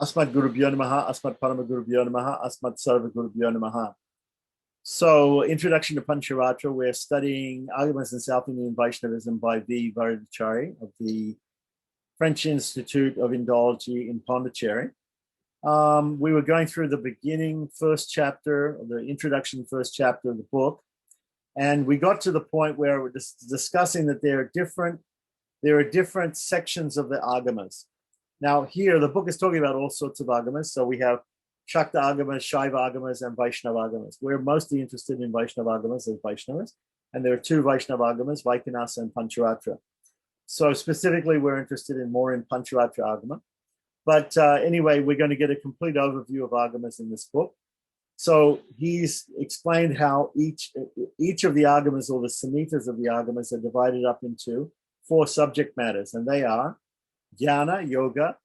Asmat Gurubhyo Namaha, Asmat Parama Gurubhyo Namaha, Asmat Sarva Gurubhyo Namaha. So, Introduction to Pancharatra, we're studying Agamas and South Indian Vaishnavism by V. Varadachari of the French Institute of Indology in Pondicherry. We were going through the beginning first chapter, the introduction first chapter of the book, and we got to the point where we're discussing that there are different sections of the Agamas. Now here, the book is talking about all sorts of Agamas. So we have Shakta Agamas, Shaiva Agamas, and Vaishnava Agamas. We're mostly interested in Vaishnava Agamas as Vaishnavas, and there are two Vaishnava Agamas, Vaikhanasa and Pancharatra. So specifically, we're interested more in Pancharatra Agama. But anyway, we're going to get a complete overview of Agamas in this book. So he's explained how each of the Agamas, or the Samhitas of the Agamas, are divided up into 4 subject matters, and they are Jnana, Yoga,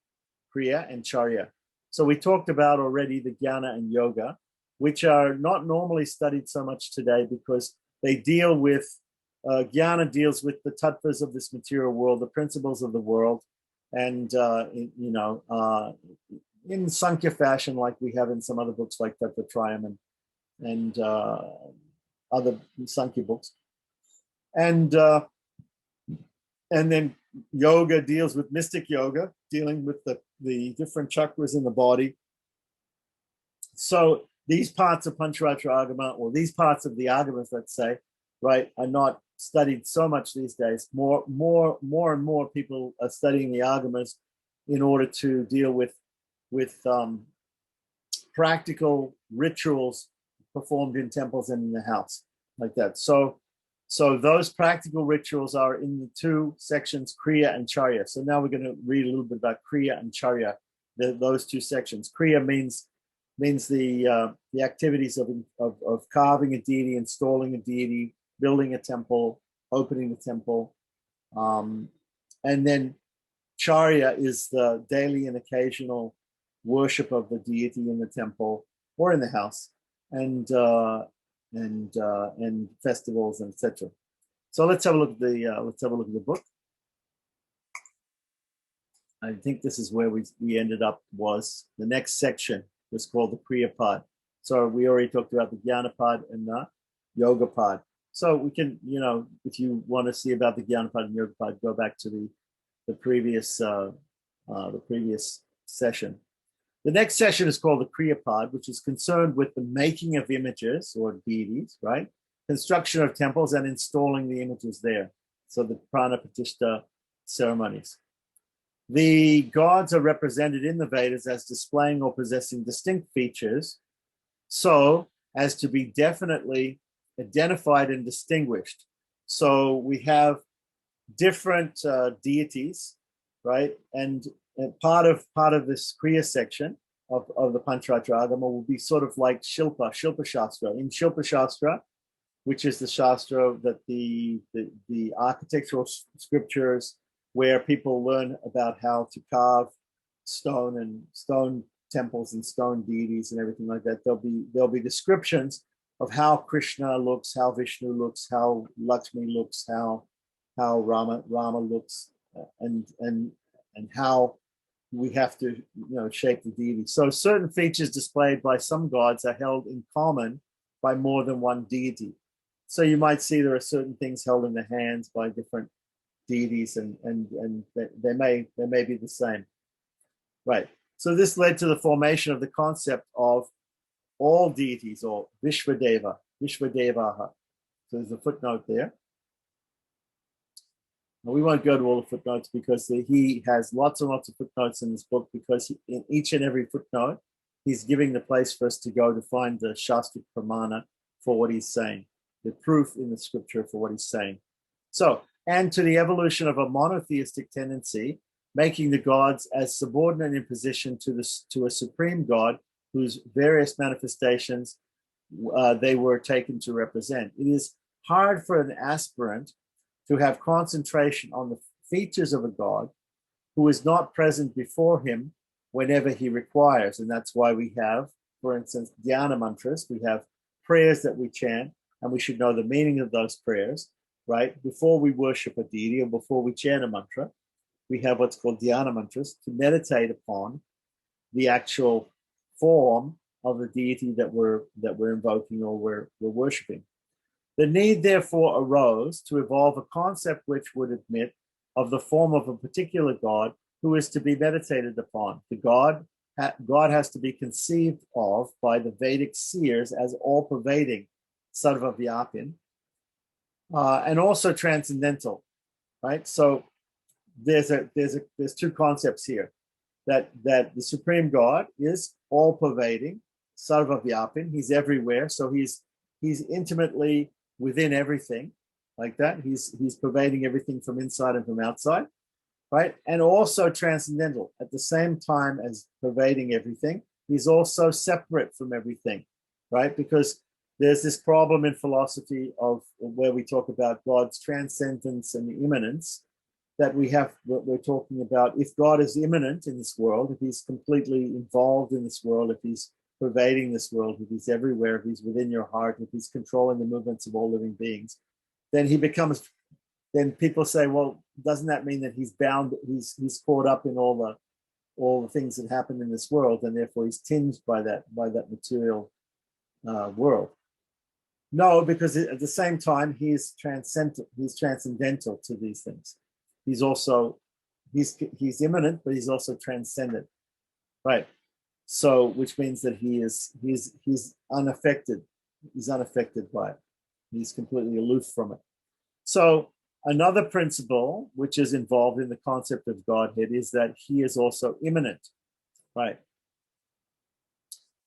Kriya, and Charya. So we talked about already the Jnana and Yoga, which are not normally studied so much today because they deal with, Jnana deals with the tattvas of this material world, the principles of the world, and, in Sankhya fashion, like we have in some other books like Tattvatrayam and other Sankhya books. And then yoga deals with mystic yoga, dealing with the different chakras in the body. So these parts of Pancharatra Agama, or these parts of the Agamas, let's say, right, are not studied so much these days. More and more people are studying the Agamas in order to deal with practical rituals performed in temples and in the house, like that. So those practical rituals are in the 2 sections, Kriya and Charya. So now we're going to read a little bit about Kriya and Charya, those 2 sections. Kriya means the activities of carving a deity, installing a deity, building a temple, opening the temple. And then Charya is the daily and occasional worship of the deity in the temple or in the house, and festivals, and etc. So let's have a look at the book. I think this is where we ended up. Was the next section was called the Kriya Pad. So we already talked about the Jnana Pad and the Yoga Pad. So we can, if you want to see about the Jnana Pad and Yoga Pad, go back to the previous session. The next session is called the Kriya Pad, which is concerned with the making of images or deities, right? Construction of temples and installing the images there. So the Prana Pratishtha ceremonies. The gods are represented in the Vedas as displaying or possessing distinct features, so as to be definitely identified and distinguished. So we have different deities, right? And part of this Kriya section of the Pancharatra Agama will be sort of like Shilpa Shastra. In Shilpa Shastra, which is the Shastra that the architectural scriptures where people learn about how to carve stone temples and stone deities and everything like that. There'll be descriptions of how Krishna looks, how Vishnu looks, how Lakshmi looks, how Rama looks, and how we have to shape the deity. So certain features displayed by some gods are held in common by more than one deity. So you might see there are certain things held in the hands by different deities, and they may be the same, right? So this led to the formation of the concept of all deities, or Vishvadevaha. So there's a footnote there. Now, we won't go to all the footnotes because he has lots and lots of footnotes in this book, because in each and every footnote, he's giving the place for us to go to find the Shastric Pramana for what he's saying, the proof in the scripture for what he's saying. So, and to the evolution of a monotheistic tendency, making the gods as subordinate in position to a supreme God whose various manifestations they were taken to represent. It is hard for an aspirant to have concentration on the features of a God who is not present before him whenever he requires. And that's why we have, for instance, dhyana mantras. We have prayers that we chant, and we should know the meaning of those prayers, right? Before we worship a deity or before we chant a mantra, we have what's called dhyana mantras to meditate upon the actual form of the deity that we're invoking or we're worshiping. The need, therefore, arose to evolve a concept which would admit of the form of a particular God who is to be meditated upon. The God has to be conceived of by the Vedic seers as all-pervading, sarva vyapin, and also transcendental, right? So there's two concepts here, that the supreme God is all-pervading, sarva vyapin. He's everywhere, so he's intimately within everything, like that. He's pervading everything from inside and from outside, right? And also transcendental. At the same time as pervading everything, he's also separate from everything, right? Because there's this problem in philosophy of where we talk about God's transcendence and immanence, that we're talking about, if God is immanent in this world, if he's completely involved in this world, if he's pervading this world, if he's everywhere, if he's within your heart, if he's controlling the movements of all living beings, then people say, well, doesn't that mean that he's bound, he's caught up in all the things that happen in this world, and therefore he's tinged by that material world? No, because at the same time he's transcendental to these things. He's immanent, but he's also transcendent, right? So, which means that he's unaffected. He's unaffected by it. He's completely aloof from it. So, another principle which is involved in the concept of Godhead is that he is also immanent, right?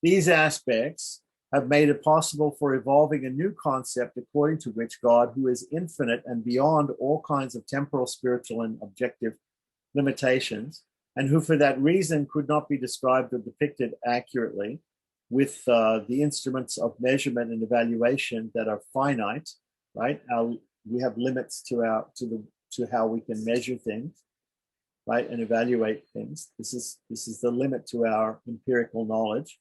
These aspects have made it possible for evolving a new concept according to which God, who is infinite and beyond all kinds of temporal, spiritual, and objective limitations, and who for that reason could not be described or depicted accurately with the instruments of measurement and evaluation that are finite, right? We have limits to how we can measure things, right, and evaluate things. This is the limit to our empirical knowledge.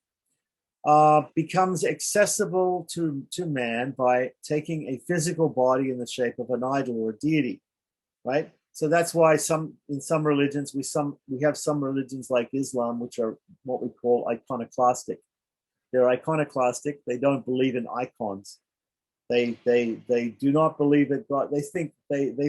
Becomes accessible to man by taking a physical body in the shape of an idol or a deity, right? So that's why in some religions we have some religions like Islam, which are what we call iconoclastic. They're iconoclastic. They don't believe in icons. They do not believe that God. They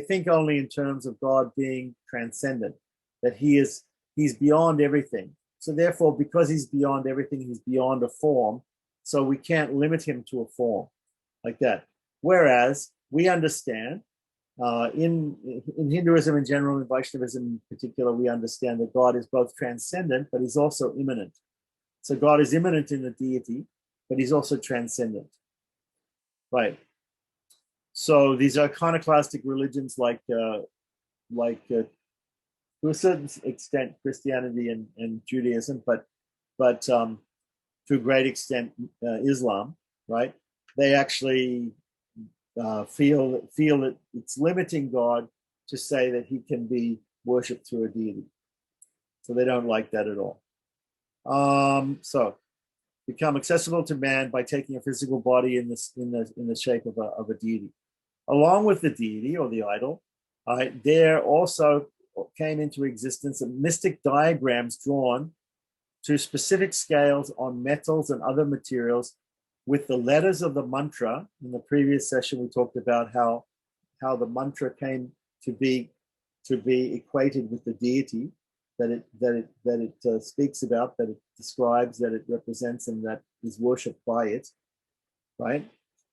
think only in terms of God being transcendent, that he's beyond everything. So therefore, because he's beyond everything, he's beyond a form. So we can't limit him to a form like that. Whereas we understand in Hinduism in general, in Vaishnavism in particular, we understand that God is both transcendent, but he's also immanent. So God is immanent in the deity, but he's also transcendent. Right. So these iconoclastic religions to a certain extent, Christianity and Judaism, but to a great extent, Islam, right? They actually feel that it's limiting God to say that he can be worshipped through a deity. So they don't like that at all. So become accessible to man by taking a physical body in the shape of a deity. Along with the deity or the idol, there also came into existence mystic diagrams drawn to specific scales on metals and other materials with the letters of the mantra. In the previous session, we talked about how the mantra came to be equated with the deity that it speaks about, that it describes, that it represents, and that is worshipped by it, right?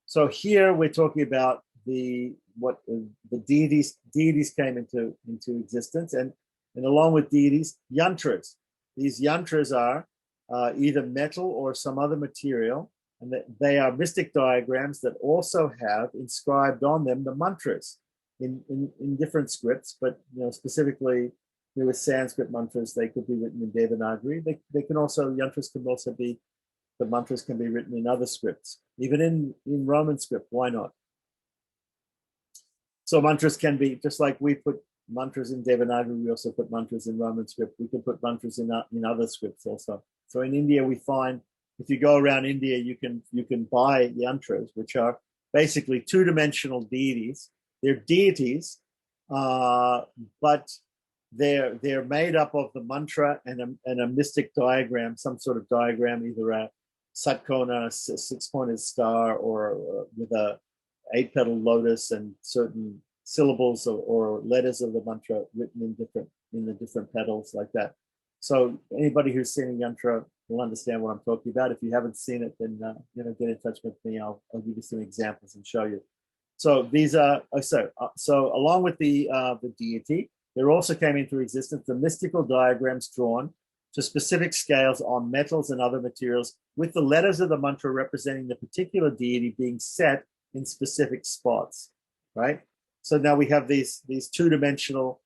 So here we're talking about the deities came into existence, and along with deities, yantras. These yantras are either metal or some other material, and they are mystic diagrams that also have inscribed on them the mantras in different scripts, but specifically there were Sanskrit mantras. They could be written in Devanagari. The mantras can be written in other scripts, even in Roman script. Why not? So mantras can be, just like we put mantras in Devanagari, we also put mantras in Roman script. We can put mantras in other scripts also. So in India, we find, if you go around India, you can buy yantras, which are basically two-dimensional deities. They're deities, but they're made up of the mantra and a mystic diagram, some sort of diagram, either a satkona, six-pointed star, or with a eight-petal lotus and certain syllables or letters of the mantra written in the different petals like that. So anybody who's seen a yantra will understand what I'm talking about. If you haven't seen it, then get in touch with me. I'll give you some examples and show you. So these are so along with the deity, there also came into existence the mystical diagrams drawn to specific scales on metals and other materials, with the letters of the mantra representing the particular deity being set in specific spots, right? So now we have these two-dimensional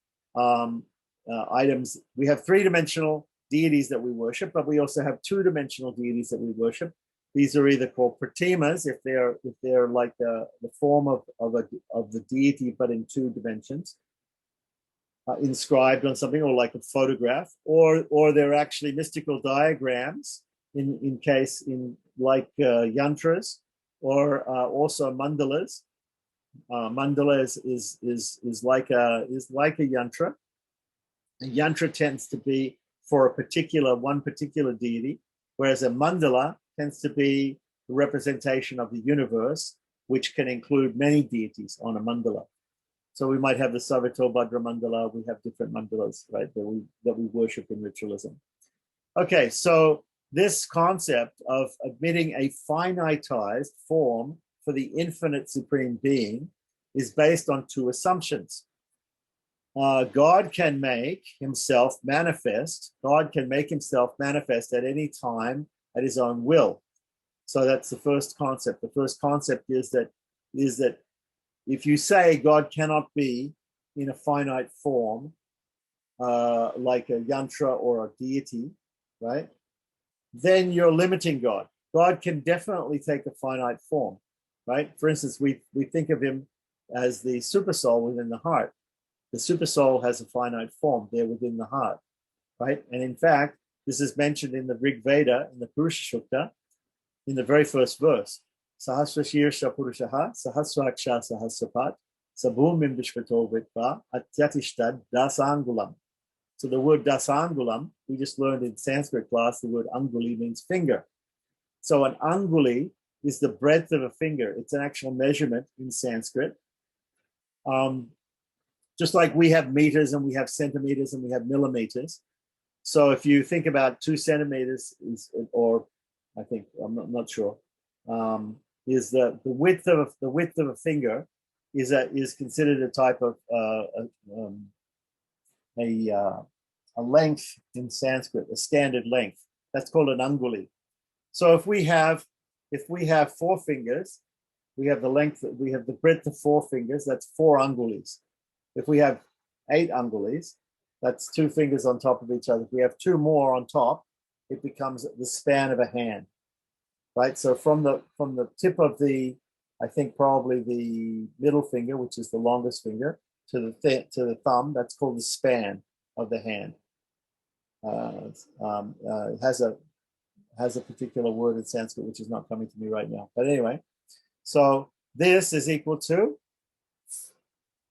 items. We have three-dimensional deities that we worship, but we also have two-dimensional deities that we worship. These are either called pratimas if they're like the form of the deity, but in two dimensions, inscribed on something, or like a photograph, or they're actually mystical diagrams in like yantras, or also mandalas. Mandala is like a yantra. A yantra tends to be for one particular deity, whereas a mandala tends to be the representation of the universe, which can include many deities on a mandala. So we might have the Savitobhadra mandala. We have different mandalas, right, that we worship in ritualism. Okay, so this concept of admitting a finitized form for the infinite supreme being is based on two assumptions. God can make himself manifest. God can make himself manifest at any time at his own will. So that's the first concept. The first concept is that if you say God cannot be in a finite form, like a yantra or a deity, right, then you're limiting God. God can definitely take a finite form, right? For instance, we think of him as the super soul within the heart. The super soul has a finite form there within the heart, right? And in fact, this is mentioned in the Rig Veda, in the Purusha Sukta, in the very first verse. Sahasra Shirsha Purushaha, Sahasraksha Sahasrapat, Sabhumim Vishvato Vitva, Atyatishtad Dasangulam. So the word Dasangulam, we just learned in Sanskrit class, the word anguli means finger. So an anguli is the breadth of a finger. It's an actual measurement in Sanskrit. Just like we have meters and we have centimeters and we have millimeters. So if you think about 2 centimeters or I think, I'm not sure, is the width of a finger is considered a type of a length in Sanskrit, a standard length. That's called an anguli. So if we have 4 fingers, we have the breadth of 4 fingers. That's 4 angulis. If we have 8 angulis, that's 2 fingers on top of each other. If we have 2 more on top, it becomes the span of a hand, right? So from the tip of I think probably the middle finger, which is the longest finger, to the thumb, that's called the span of the hand. It has a particular word in Sanskrit which is not coming to me right now. But anyway, so this is equal to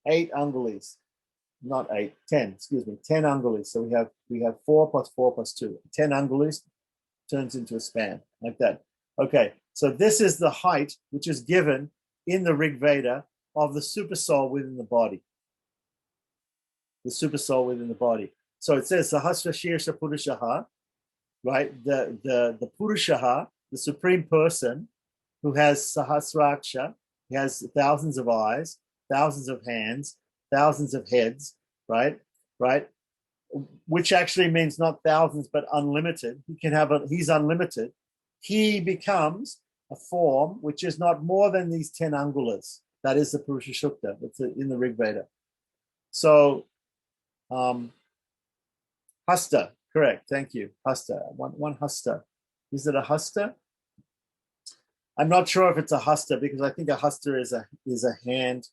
8 angulis. Not 8, 10, excuse me, 10 angulis. So we have 4 plus 4 plus 2. 10 angulis turns into a span, like that. Okay, so this is the height which is given in the Rig Veda of the super soul within the body. The super soul within the body. So it says Sahasra Shirsha Purushaha, right? The Purushaha, the supreme person who has Sahasraksha, he has thousands of eyes, thousands of hands, thousands of heads, right? Which actually means not thousands, but unlimited. He's unlimited. He becomes a form which is not more than these 10 angulas. That is the Purusha Sukta. It's in the Rig Veda. So, hasta, correct. Thank you. Hasta, one hasta. Is it a hasta? I'm not sure if it's a hasta because I think a hasta is a hand.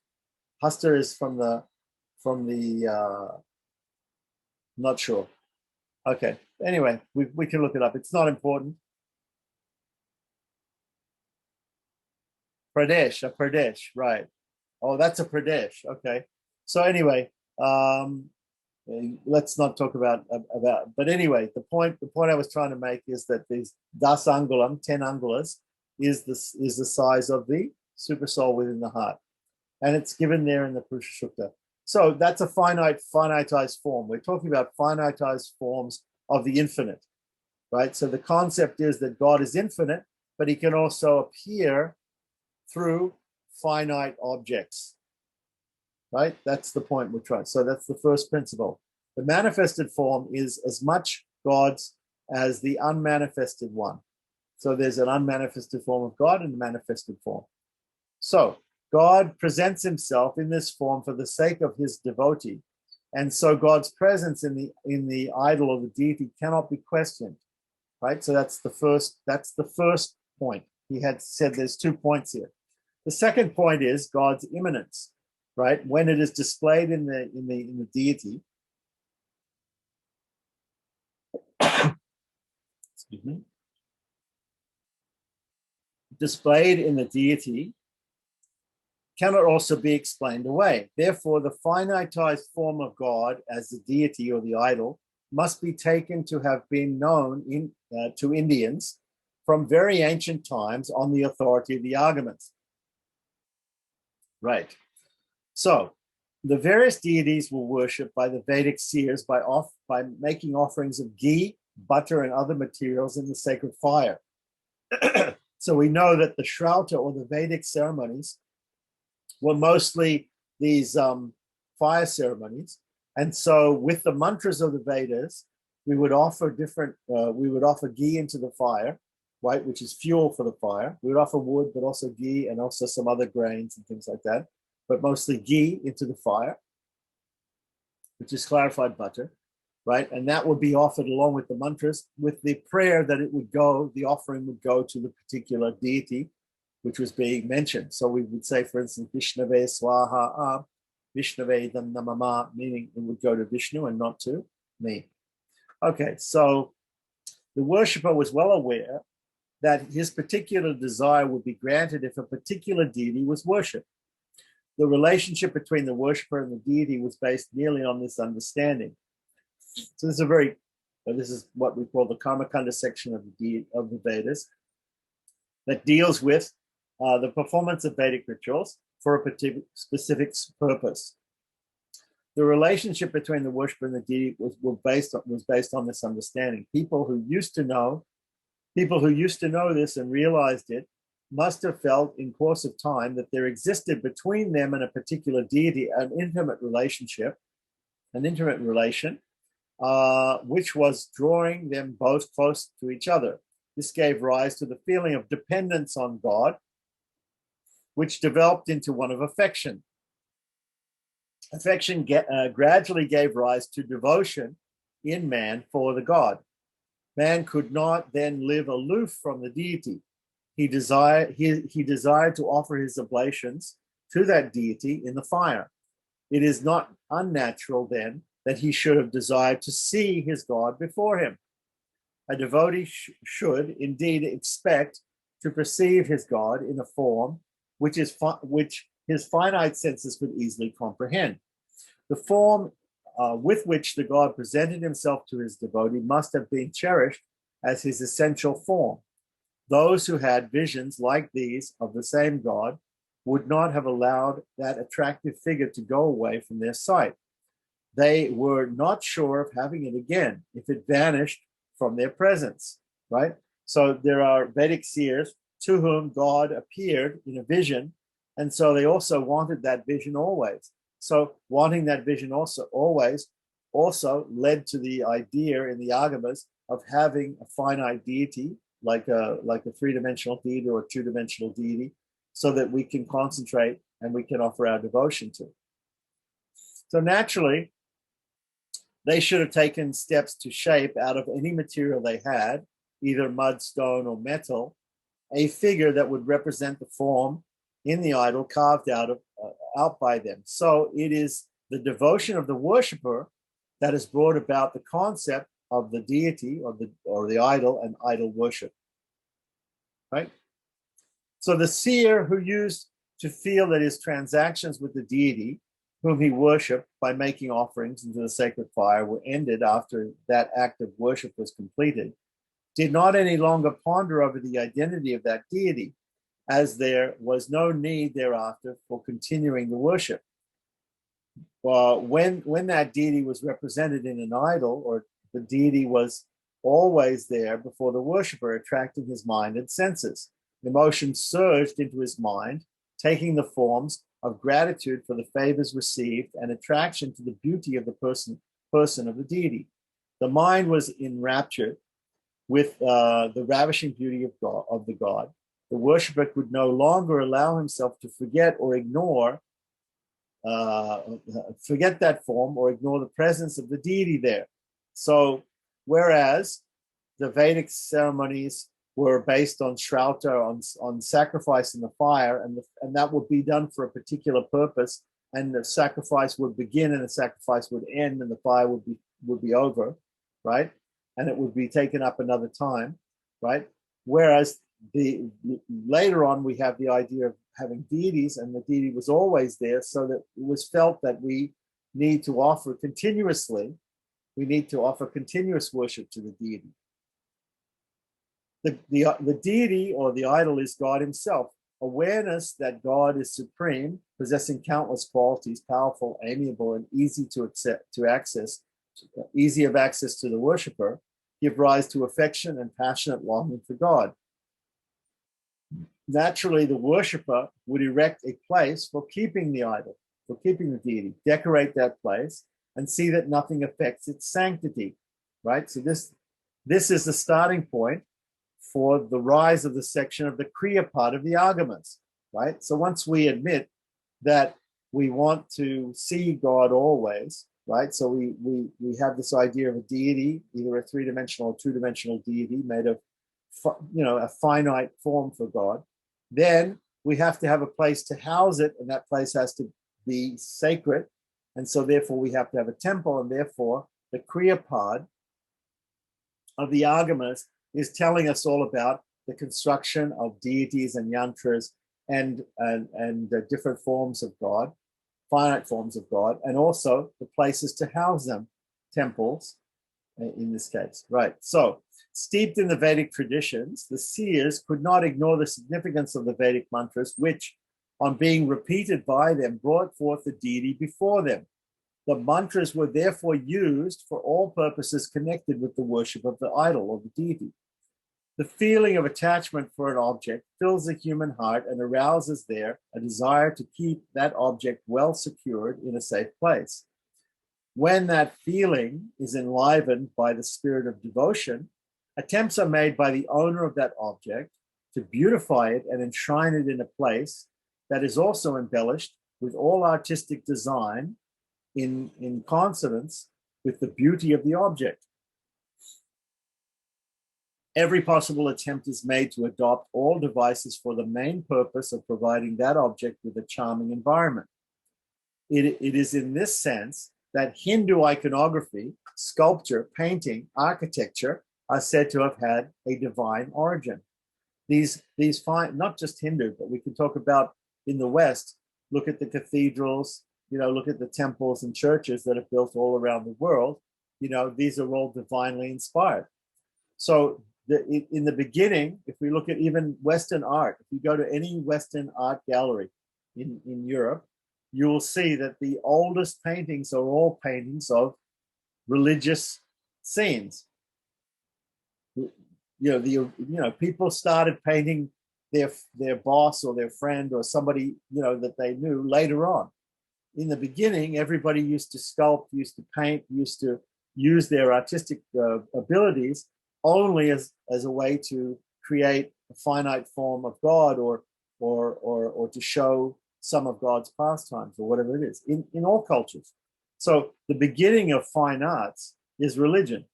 Hasta is from the not sure. Okay. Anyway, we can look it up. It's not important. Pradesh, right. Oh, that's a Pradesh. Okay. So anyway, let's not talk about. But anyway, the point I was trying to make is that these das angulam, 10 angulas, is the size of the supersoul within the heart, and it's given there in the Purusha Sukta. So that's a finitized form. We're talking about finitized forms of the infinite, right? So the concept is that God is infinite, but he can also appear through finite objects, right? That's the point we're trying. So that's the first principle. The manifested form is as much God's as the unmanifested one. So there's an unmanifested form of God and a manifested form. So God presents himself in this form for the sake of his devotee. And so God's presence in the idol or the deity cannot be questioned, right? So that's the first point. He had said there's 2 points here. The second point is God's immanence, right? When it is displayed in the deity, excuse me, displayed in the deity cannot also be explained away. Therefore, the finitized form of God as the deity or the idol must be taken to have been known to Indians from very ancient times on the authority of the Agamas. Right. So the various deities were worshipped by the Vedic seers by making offerings of ghee, butter, and other materials in the sacred fire. So we know that the Shrauta or the Vedic ceremonies were mostly these fire ceremonies. And so with the mantras of the Vedas, we would offer ghee into the fire, right, which is fuel for the fire. We would offer wood, but also ghee and also some other grains and things like that, but mostly ghee into the fire, which is clarified butter, right? And that would be offered along with the mantras with the prayer that the offering would go to the particular deity which was being mentioned. So we would say, for instance, Vishnave Swaha, Vishnave Namama, meaning it would go to Vishnu and not to me. Okay, so the worshipper was well aware that his particular desire would be granted if a particular deity was worshipped. The relationship between the worshipper and the deity was based merely on this understanding. So this is what we call the Karmakanda section of the Vedas that deals with the performance of Vedic rituals for a specific purpose. The relationship between the worshiper and the deity was based on this understanding. People who used to know this and realized it must have felt in course of time that there existed between them and a particular deity an intimate relation, which was drawing them both close to each other. This gave rise to the feeling of dependence on God, which developed into one of affection. Affection gradually gave rise to devotion in man for the God. Man could not then live aloof from the deity. He desired to offer his oblations to that deity in the fire. It is not unnatural then that he should have desired to see his God before him. A devotee should indeed expect to perceive his God in a form which his finite senses could easily comprehend. The form with which the God presented himself to his devotee must have been cherished as his essential form. Those who had visions like these of the same God would not have allowed that attractive figure to go away from their sight. They were not sure of having it again if it vanished from their presence, right? So there are Vedic seers to whom God appeared in a vision, and so they also wanted that vision always. So wanting that vision also led to the idea in the Agamas of having a finite deity, like a three-dimensional deity or a two-dimensional deity, so that we can concentrate and we can offer our devotion to. So naturally, they should have taken steps to shape out of any material they had, either mud, stone, or metal, a figure that would represent the form in the idol carved out by them. So it is the devotion of the worshiper that has brought about the concept of the deity or the idol and idol worship, right? So the seer who used to feel that his transactions with the deity whom he worshipped by making offerings into the sacred fire, were ended after that act of worship was completed, did not any longer ponder over the identity of that deity, as there was no need thereafter for continuing the worship. When that deity was represented in an idol, or the deity was always there before the worshiper, attracting his mind and senses. Emotion surged into his mind, taking the forms of gratitude for the favors received and attraction to the beauty of the person of the deity. The mind was enraptured with the ravishing beauty of the god. The worshiper could no longer allow himself to forget that form or ignore the presence of the deity there. So, whereas the Vedic ceremonies were based on Shrauta, on sacrifice in the fire, and that would be done for a particular purpose, and the sacrifice would begin and the sacrifice would end and the fire would be over, right? And it would be taken up another time, right? Whereas later on we have the idea of having deities, and the deity was always there, so that it was felt that we need to offer continuous worship to the deity. The deity or the idol is God himself. Awareness that God is supreme, possessing countless qualities, powerful, amiable, and easy of access to the worshiper, give rise to affection and passionate longing for God. Naturally, the worshiper would erect a place for keeping the idol, for keeping the deity, decorate that place, and see that nothing affects its sanctity, right? So this is the starting point for the rise of the section of the Kriya part of the Agamas, right? So once we admit that we want to see God always, right? So we have this idea of a deity, either a three-dimensional or two-dimensional deity made of, a finite form for God. Then we have to have a place to house it, and that place has to be sacred. And so therefore we have to have a temple, and therefore the Kriya part of the Agamas is telling us all about the construction of deities and yantras and different forms of God, finite forms of God, and also the places to house them, temples in this case, right? So, steeped in the Vedic traditions, the seers could not ignore the significance of the Vedic mantras, which, on being repeated by them, brought forth the deity before them. The mantras were therefore used for all purposes connected with the worship of the idol or the deity. The feeling of attachment for an object fills the human heart and arouses there a desire to keep that object well secured in a safe place. When that feeling is enlivened by the spirit of devotion, attempts are made by the owner of that object to beautify it and enshrine it in a place that is also embellished with all artistic design in consonance with the beauty of the object. Every possible attempt is made to adopt all devices for the main purpose of providing that object with a charming environment. It is in this sense that Hindu iconography, sculpture, painting, architecture are said to have had a divine origin. These not just Hindu, but we can talk about in the West, look at the cathedrals, look at the temples and churches that are built all around the world. These are all divinely inspired. So in the beginning, if we look at even Western art, if you go to any Western art gallery in Europe, you will see that the oldest paintings are all paintings of religious scenes. People started painting their boss or their friend or somebody, that they knew later on. In the beginning, everybody used to sculpt, used to paint, used to use their artistic abilities only as a way to create a finite form of God or to show some of God's pastimes or whatever it is in all cultures. So the beginning of fine arts is religion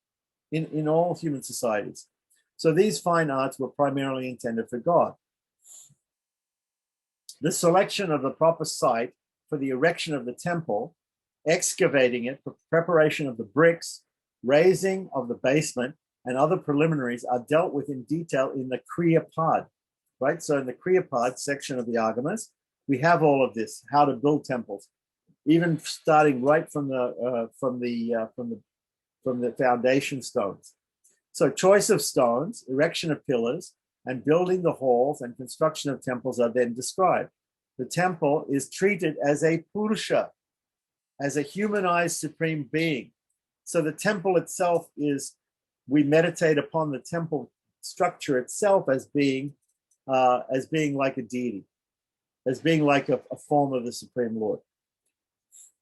in all human societies. So these fine arts were primarily intended for God. The selection of the proper site for the erection of the temple, excavating it, for preparation of the bricks, raising of the basement, and other preliminaries are dealt with in detail in the Kriya Pad, right? So in the Kriya Pad section of the Agamas, we have all of this, how to build temples. even starting right from the foundation stones. So choice of stones, erection of pillars, and building the halls and construction of temples are then described. The temple is treated as a Purusha, as a humanized supreme being. So the temple itself is, we meditate upon the temple structure itself as being like a deity, as being like a form of the Supreme Lord.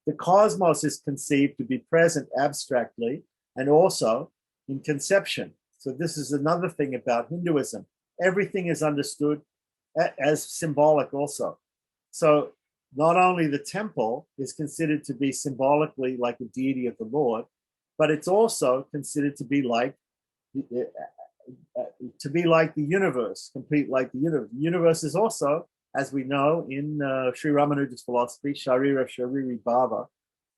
The cosmos is conceived to be present abstractly and also in conception. So this is another thing about Hinduism. Everything is understood as symbolic also. So not only the temple is considered to be symbolically like a deity of the Lord, but it's also considered to be like the universe, complete like the universe. The universe is also, as we know in Sri Ramanuja's philosophy, Sharira Shariri Bhava,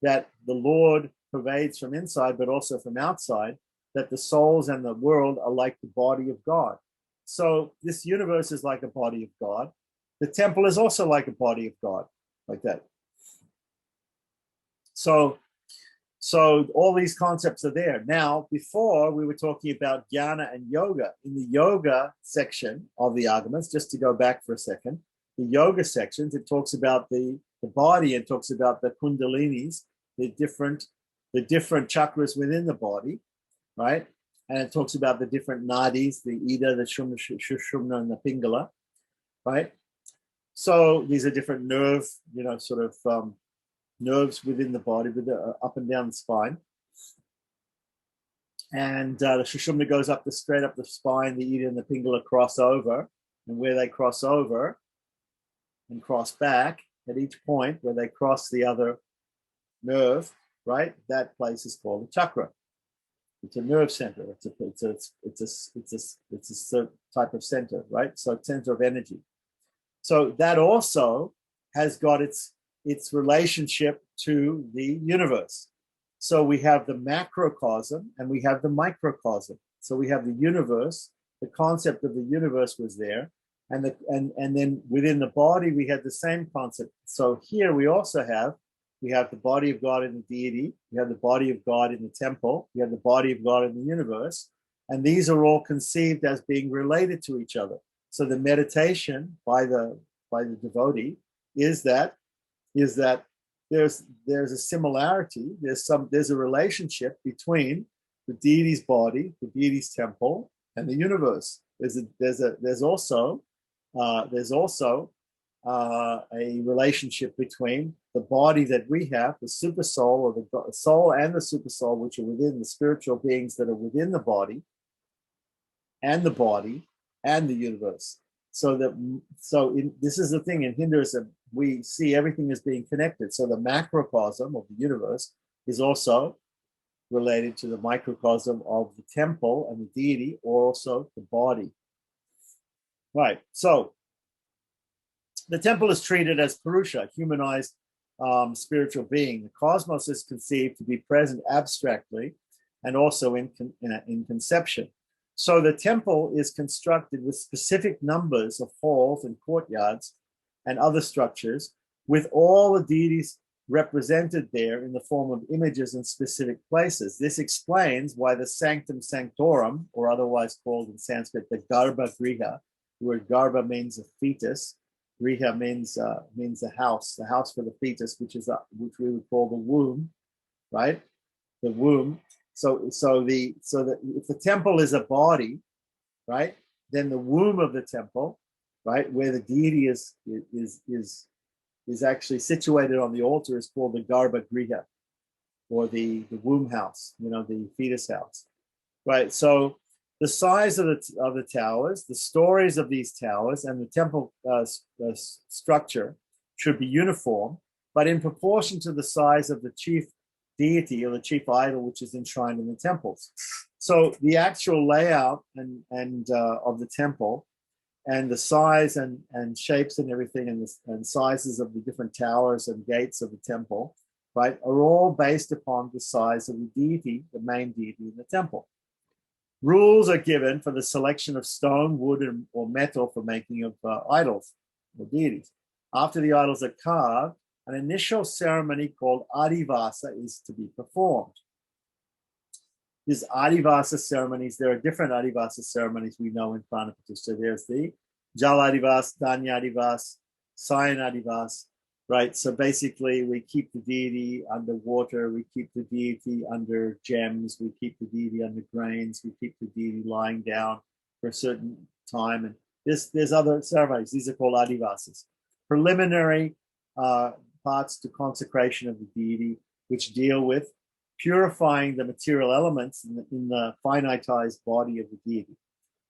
that the Lord pervades from inside, but also from outside, that the souls and the world are like the body of God. So this universe is like a body of God. The temple is also like a body of God, like that. So all these concepts are there. Now, before we were talking about jnana and yoga. In the yoga section of the Agamas, just to go back for a second, the yoga sections, it talks about the body, and talks about the kundalinis, the different chakras within the body, right? And it talks about the different nadis, the Ida, the Shushumna, and the Pingala, right? So these are different nerves within the body, with up and down the spine. And the Shushumna goes straight up the spine, the Ida and the Pingala cross over, and where they cross over and cross back at each point where they cross the other nerve, right? That place is called a chakra. It's a nerve center. It's a certain type of center, right? So center of energy. So that also has got its relationship to the universe. So we have the macrocosm and we have the microcosm. So we have the universe. The concept of the universe was there, and then within the body we had the same concept. So here we also have the body of God in the deity, we have the body of God in the temple, we have the body of God in the universe, and these are all conceived as being related to each other. So the meditation by the devotee is that there's a similarity, there's a relationship between the deity's body, the deity's temple, and the universe. There's also a relationship between the body that we have, the super soul, or the soul and the super soul, which are within the spiritual beings that are within the body and the universe. This is the thing in Hinduism, we see everything as being connected. So the macrocosm of the universe is also related to the microcosm of the temple and the deity, or also the body. Right. So the temple is treated as Purusha, humanized spiritual being. The cosmos is conceived to be present abstractly and also in conception. So the temple is constructed with specific numbers of halls and courtyards and other structures, with all the deities represented there in the form of images in specific places. This explains why the sanctum sanctorum, or otherwise called in Sanskrit the Garbha Griha, the word Garbha means a fetus, Griha means the house for the fetus, which we would call the womb, right? The womb. So if the temple is a body, right, then the womb of the temple, right, where the deity is actually situated on the altar, is called the Garbha Griha, or the womb house, the fetus house, right? So the size of the towers, the stories of these towers, and the temple structure should be uniform, but in proportion to the size of the chief deity or the chief idol which is enshrined in the temples. So the actual layout and of the temple, and the size and shapes and everything, and sizes of the different towers and gates of the temple, right, are all based upon the size of the deity, the main deity in the temple. Rules are given for the selection of stone, wood, or metal for making of idols or deities. After the idols are carved, an initial ceremony called Adivasa is to be performed. These Adivasa ceremonies, there are different Adivasa ceremonies we know in Prana Pratishtha. There's the Jal Adivas, Danya Adivas, Sayan Adivas, right? So basically, we keep the deity under water, we keep the deity under gems, we keep the deity under grains, we keep the deity lying down for a certain time. And there's other ceremonies. These are called Adivasas. Preliminary parts to consecration of the deity, which deal with purifying the material elements in the finitized body of the deity.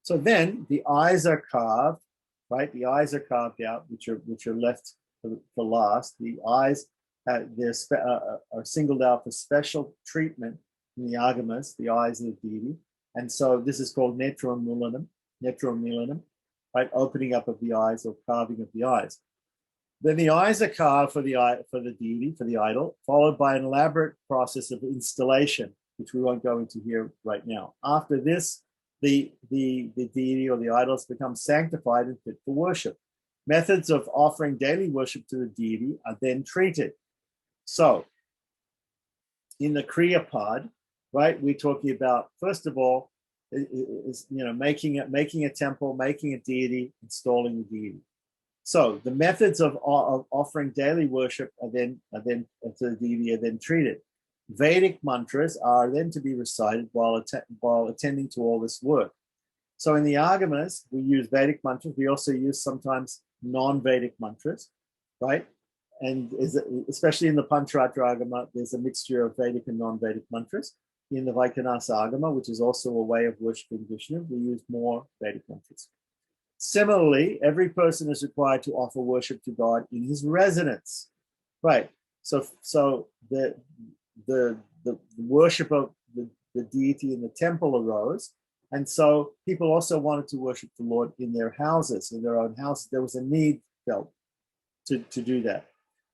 So then the eyes are carved, right? The eyes are carved out, which are left for last. The eyes are singled out for special treatment in the Agamas, the eyes of the deity. And so this is called netromilanam, right? Opening up of the eyes or carving of the eyes. Then the eyes are carved for the deity, for the idol, followed by an elaborate process of installation, which we won't go into here right now. After this, the deity or the idols become sanctified and fit for worship. Methods of offering daily worship to the deity are then treated. So, in the Kriya Pod, right, we're talking about, first of all, making a temple, making a deity, installing the deity. So the methods of offering daily worship are then to the deity are then treated. Vedic mantras are then to be recited while attending to all this work. So in the Agamas, we use Vedic mantras. We also use sometimes non-Vedic mantras, right? And especially in the Pancharatra Agama, there's a mixture of Vedic and non-Vedic mantras. In the Vaikanasa Agama, which is also a way of worshiping Vishnu, we use more Vedic mantras. Similarly, every person is required to offer worship to God in his residence, right? So the worship of the deity in the temple arose, and so people also wanted to worship the Lord in their houses, in their own houses. There was a need felt to do that.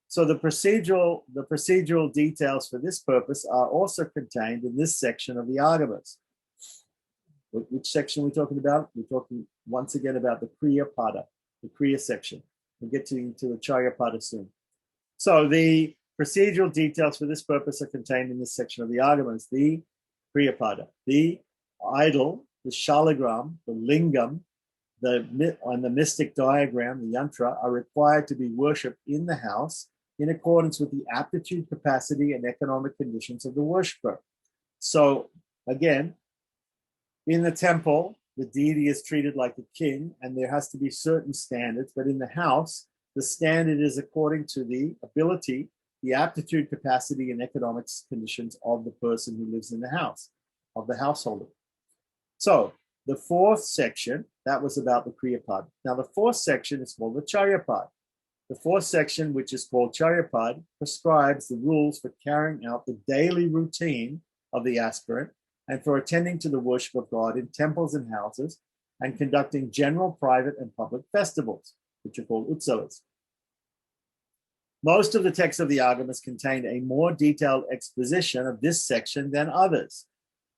So the procedural details for this purpose are also contained in this section of the Agamas. Which section are we talking about? We're talking once again about the Kriya Pada, the Kriya section. We'll get to the Charya Pada soon. So the procedural details for this purpose are contained in this section of the Agamas. The Kriya Pada, the idol, the shalagram, the lingam, and the mystic diagram, the yantra, are required to be worshipped in the house in accordance with the aptitude, capacity, and economic conditions of the worshipper. So again, in the temple, the deity is treated like a king, and there has to be certain standards. But in the house, the standard is according to the ability, the aptitude, capacity, and economic conditions of the person who lives in the house, of the householder. So the fourth section, that was about the Kriya Pad. Now the fourth section is called the Charya Pad. The fourth section, which is called Charya Pad, prescribes the rules for carrying out the daily routine of the aspirant and for attending to the worship of God in temples and houses, and conducting general, private, and public festivals, which are called utsavas. Most of the texts of the Agamas contained a more detailed exposition of this section than others,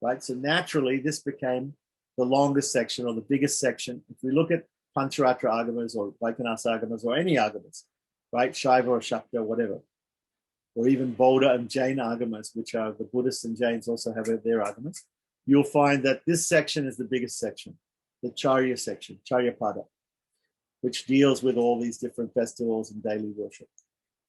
right? So naturally, this became the longest section or the biggest section. If we look at Pancharatra Agamas or Vaikanasa Agamas or any Agamas, right? Shaiva or Shakta, whatever. Or even Bauddha and Jain Agamas, which are the Buddhists and Jains also have their Agamas, you'll find that this section is the biggest section, the Charya section, Charya Pada, which deals with all these different festivals and daily worship.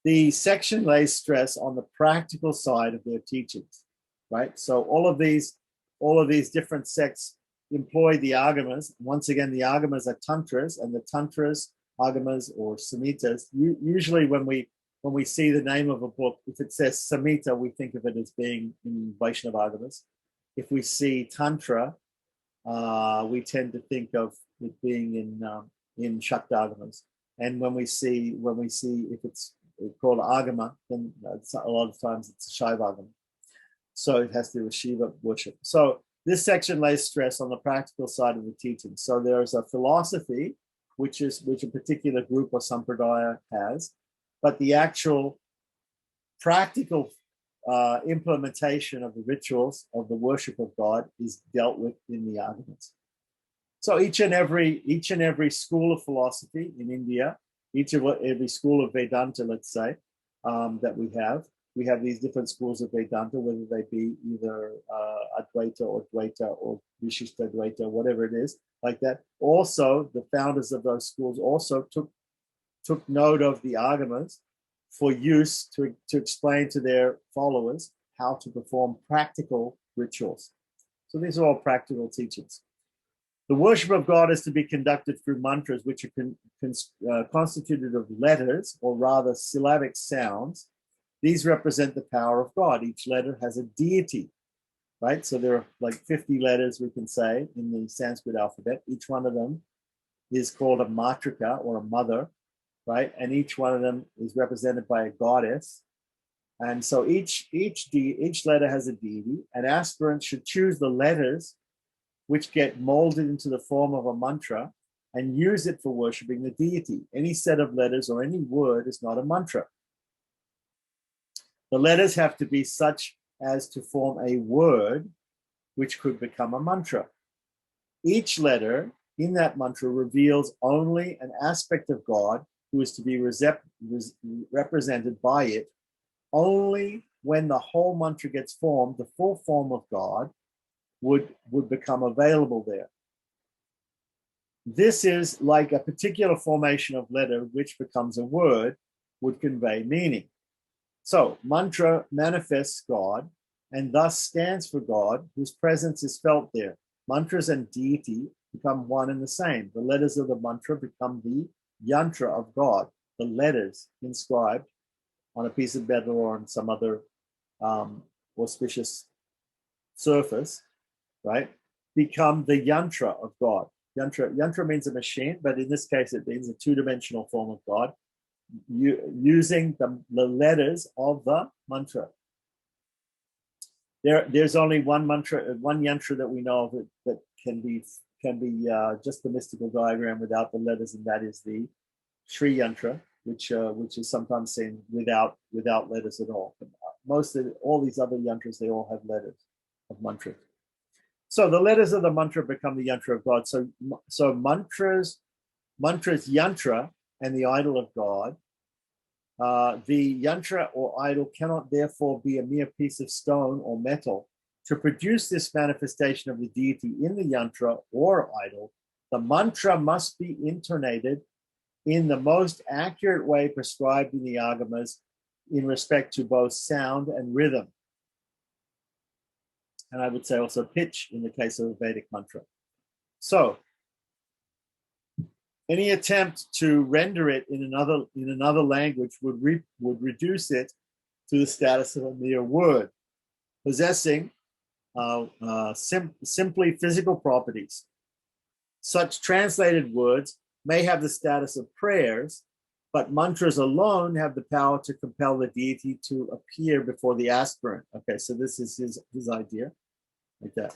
The section lays stress on the practical side of their teachings, right? So all of these different sects employ the Agamas. Once again, the Agamas are Tantras, and the Tantras, Agamas, or Samhitas, usually when we see the name of a book, if it says Samhita, we think of it as being in Vaishnavagamas. If we see Tantra, we tend to think of it being in Shaktagamas. And when we see if it's called Agama, then a lot of times it's a Shaivagama. So it has to do with Shiva worship. So this section lays stress on the practical side of the teaching. So there's a philosophy, which a particular group or sampradaya has, but the actual practical implementation of the rituals of the worship of God is dealt with in the Agamas. So each and every school of philosophy in India, every school of Vedanta, let's say, that we have. We have these different schools of Vedanta, whether they be either Advaita or Dvaita or Vishishta Dvaita, whatever it is, like that. Also, the founders of those schools also took note of the Agamas for use to explain to their followers how to perform practical rituals. So these are all practical teachings. The worship of God is to be conducted through mantras, which are constituted of letters, or rather syllabic sounds. These represent the power of God. Each letter has a deity, right? So there are like 50 letters we can say in the Sanskrit alphabet. Each one of them is called a matrika, or a mother, right? And each one of them is represented by a goddess. And so each letter has a deity. An aspirant should choose the letters which get molded into the form of a mantra and use it for worshiping the deity. Any set of letters or any word is not a mantra. The letters have to be such as to form a word which could become a mantra. Each letter in that mantra reveals only an aspect of God who is to be represented by it. Only when the whole mantra gets formed, the full form of God would become available there. This is like a particular formation of letter which becomes a word, would convey meaning. So mantra manifests God and thus stands for God, whose presence is felt there. Mantras and deity become one and the same. The letters of the mantra become the yantra of God. The letters inscribed on a piece of metal or on some other auspicious surface, right, become the yantra of God. Yantra means a machine, but in this case it means a two-dimensional form of God, using the letters of the mantra. There's only one mantra, one yantra that we know of that can be just the mystical diagram without the letters, and that is the Sri yantra, which is sometimes seen without letters at all. But most of all these other yantras, they all have letters of mantra. So the letters of the mantra become the yantra of God. So mantras yantra and the idol of God. The yantra or idol cannot therefore be a mere piece of stone or metal. To produce this manifestation of the deity in the yantra or idol, the mantra must be intonated in the most accurate way prescribed in the Agamas in respect to both sound and rhythm. And I would say also pitch in the case of a Vedic mantra. So any attempt to render it in another language would reduce it to the status of a mere word, possessing simply physical properties. Such translated words may have the status of prayers, but mantras alone have the power to compel the deity to appear before the aspirant. Okay, so this is his idea, like that.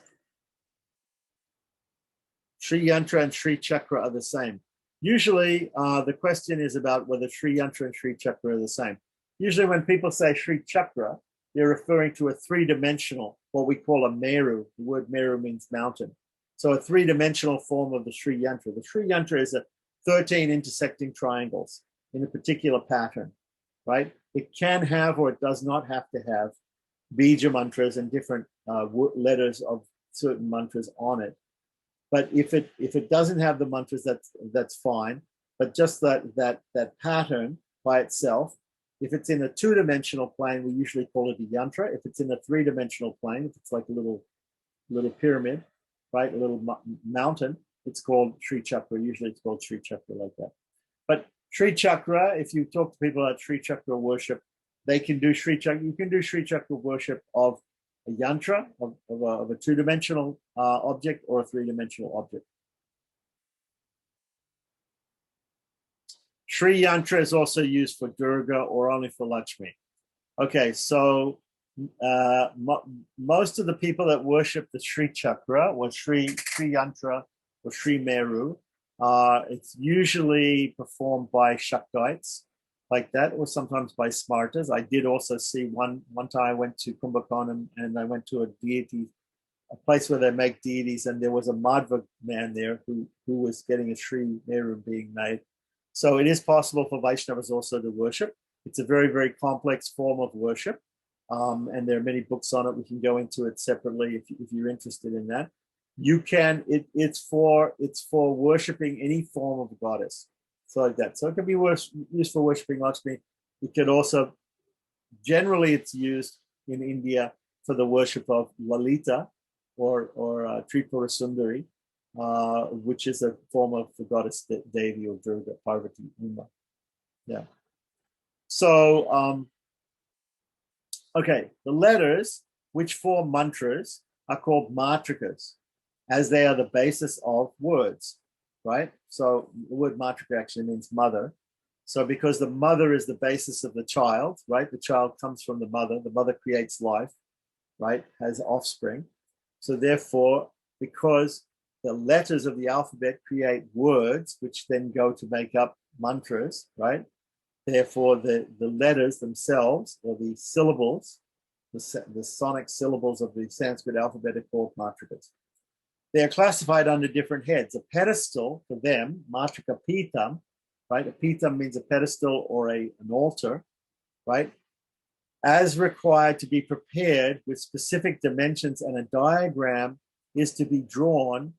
Sri Yantra and Sri Chakra are the same. Usually, the question is about whether Sri Yantra and Sri Chakra are the same. Usually when people say Sri Chakra, they're referring to a three-dimensional, what we call a meru. The word meru means mountain. So a three-dimensional form of the Sri Yantra. The Sri Yantra is 13 intersecting triangles in a particular pattern, right? It can have or it does not have to have bija mantras and different letters of certain mantras on it. But if it doesn't have the mantras, that's fine. But just that pattern by itself, if it's in a two-dimensional plane, we usually call it a yantra. If it's in a three-dimensional plane, if it's like a little pyramid, right, a little mountain, it's called Sri Chakra. Usually it's called Sri Chakra like that. But Sri Chakra, if you talk to people about Sri Chakra worship, they can do Sri Chakra. You can do Sri Chakra worship of a yantra, of a two-dimensional object or a three-dimensional object. Sri Yantra is also used for Durga or only for Lakshmi. Okay, so most of the people that worship the Sri Chakra or Sri Yantra or Sri Meru, it's usually performed by Shaktites like that, or sometimes by Smartas. I did also see one time I went to Kumbhakonam and I went to a place where they make deities, and there was a Madhva man there who was getting a Sri Meru being made. So it is possible for Vaishnavas also to worship. It's a very, very complex form of worship. And there are many books on it. We can go into it separately if you're interested in that. You can, it's for worshiping any form of goddess. So like that. So it can be used for worshiping Lakshmi. It could also, generally it's used in India for the worship of Lalita or Tripura Sundari, which is a form of the goddess Devi or Durga, Parvati, Uma. Yeah. So, okay, the letters which form mantras are called matrikas, as they are the basis of words, right? So the word matrika actually means mother. So because the mother is the basis of the child, right? The child comes from the mother creates life, right? Has offspring. So therefore, because the letters of the alphabet create words, which then go to make up mantras, right? Therefore, the letters themselves, or the syllables, the sonic syllables of the Sanskrit alphabet are called matrikas. They are classified under different heads. A pedestal for them, matrika pitam, right? A pitam means a pedestal or an altar, right? As required to be prepared with specific dimensions, and a diagram is to be drawn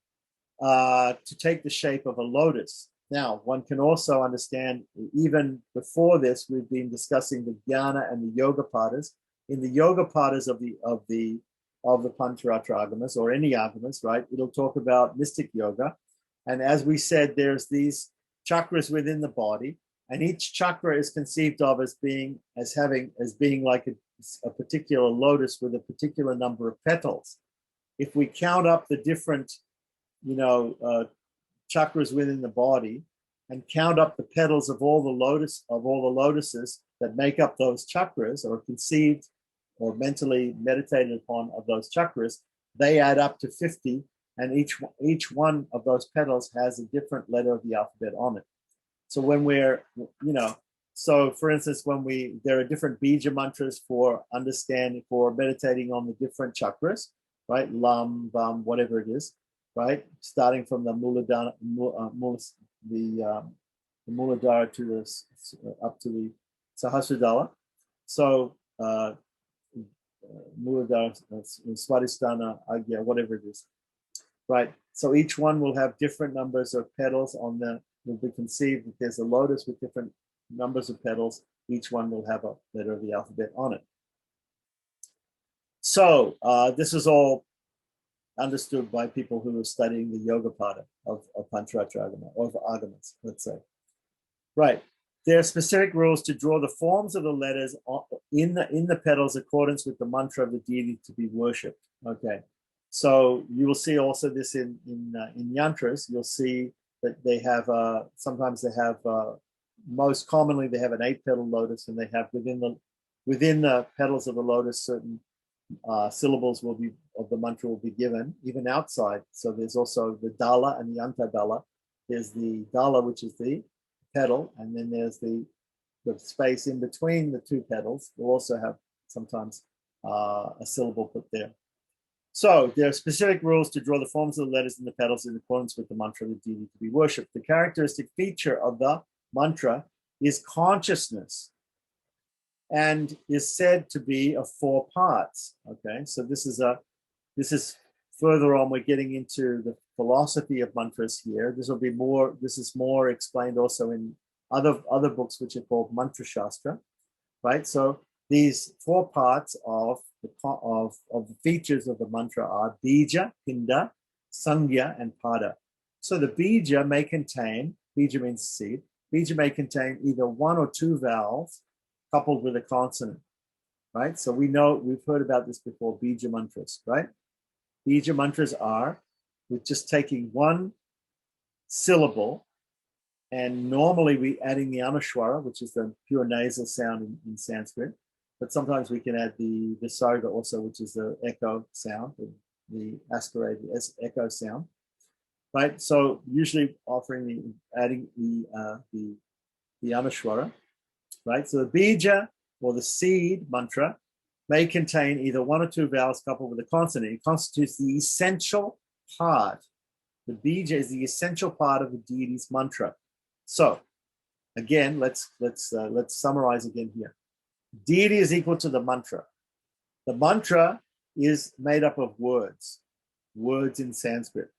to take the shape of a lotus. Now, one can also understand, even before this, we've been discussing the jnana and the yoga padas. In the yoga padas of the Pancharatra Agamas, or any Agamas, right? It'll talk about mystic yoga. And as we said, there's these chakras within the body, and each chakra is conceived of as being like a particular lotus with a particular number of petals. If we count up the different, chakras within the body and count up the petals of all the lotuses that make up those chakras, or conceived or mentally meditated upon of those chakras, they add up to 50, and each one of those petals has a different letter of the alphabet on it. So when so for instance, there are different bija mantras for meditating on the different chakras, right? Lam, Vam, whatever it is, right? Starting from the Muladhara, the Muladhara to the up to the Sahasradhala. So Muladhara, Swadhisthana, Agya, whatever it is, right? So each one will have different numbers of petals on the. Will be conceived that there's a lotus with different numbers of petals. Each one will have a letter of the alphabet on it. So this is all understood by people who are studying the yoga pada of Pancharatra Agama, or of Agamas, let's say. Right. There are specific rules to draw the forms of the letters in the petals accordance with the mantra of the deity to be worshipped. Okay. So you will see also this in yantras. You'll see that they have sometimes they have most commonly they have an 8-petal lotus, and they have within the petals of the lotus certain syllables of the mantra will be given, even outside. So there's also the dala and the antadala. There's the dala, which is the petal, and then there's the space in between the two petals. We'll also have sometimes a syllable put there. So there are specific rules to draw the forms of the letters in the petals in accordance with the mantra of the deity to be worshipped. The characteristic feature of the mantra is consciousness, and is said to be of 4 parts. Okay, so this is further on. We're getting into the philosophy of mantras here. This is more explained also in other books which are called Mantra Shastra, right? So these 4 parts of the features of the mantra are bija, pinda, sangya, and pada. So the bija may contain, bija means seed, bija may contain either 1 or 2 vowels coupled with a consonant, right? So we've heard about this before, bija mantras, right? Bija mantras are with just taking 1 syllable, and normally we adding the anuswara, which is the pure nasal sound in Sanskrit. But sometimes we can add the visarga also, which is the echo sound, the aspirated echo sound, right? So usually adding the anuswara, right? So the bija, or the seed mantra, may contain either 1 or 2 vowels coupled with a consonant. It constitutes the essential part. The bija is the essential part of the deity's mantra. So Again, let's summarize again here. Deity is equal to the mantra. The mantra is made up of words in Sanskrit.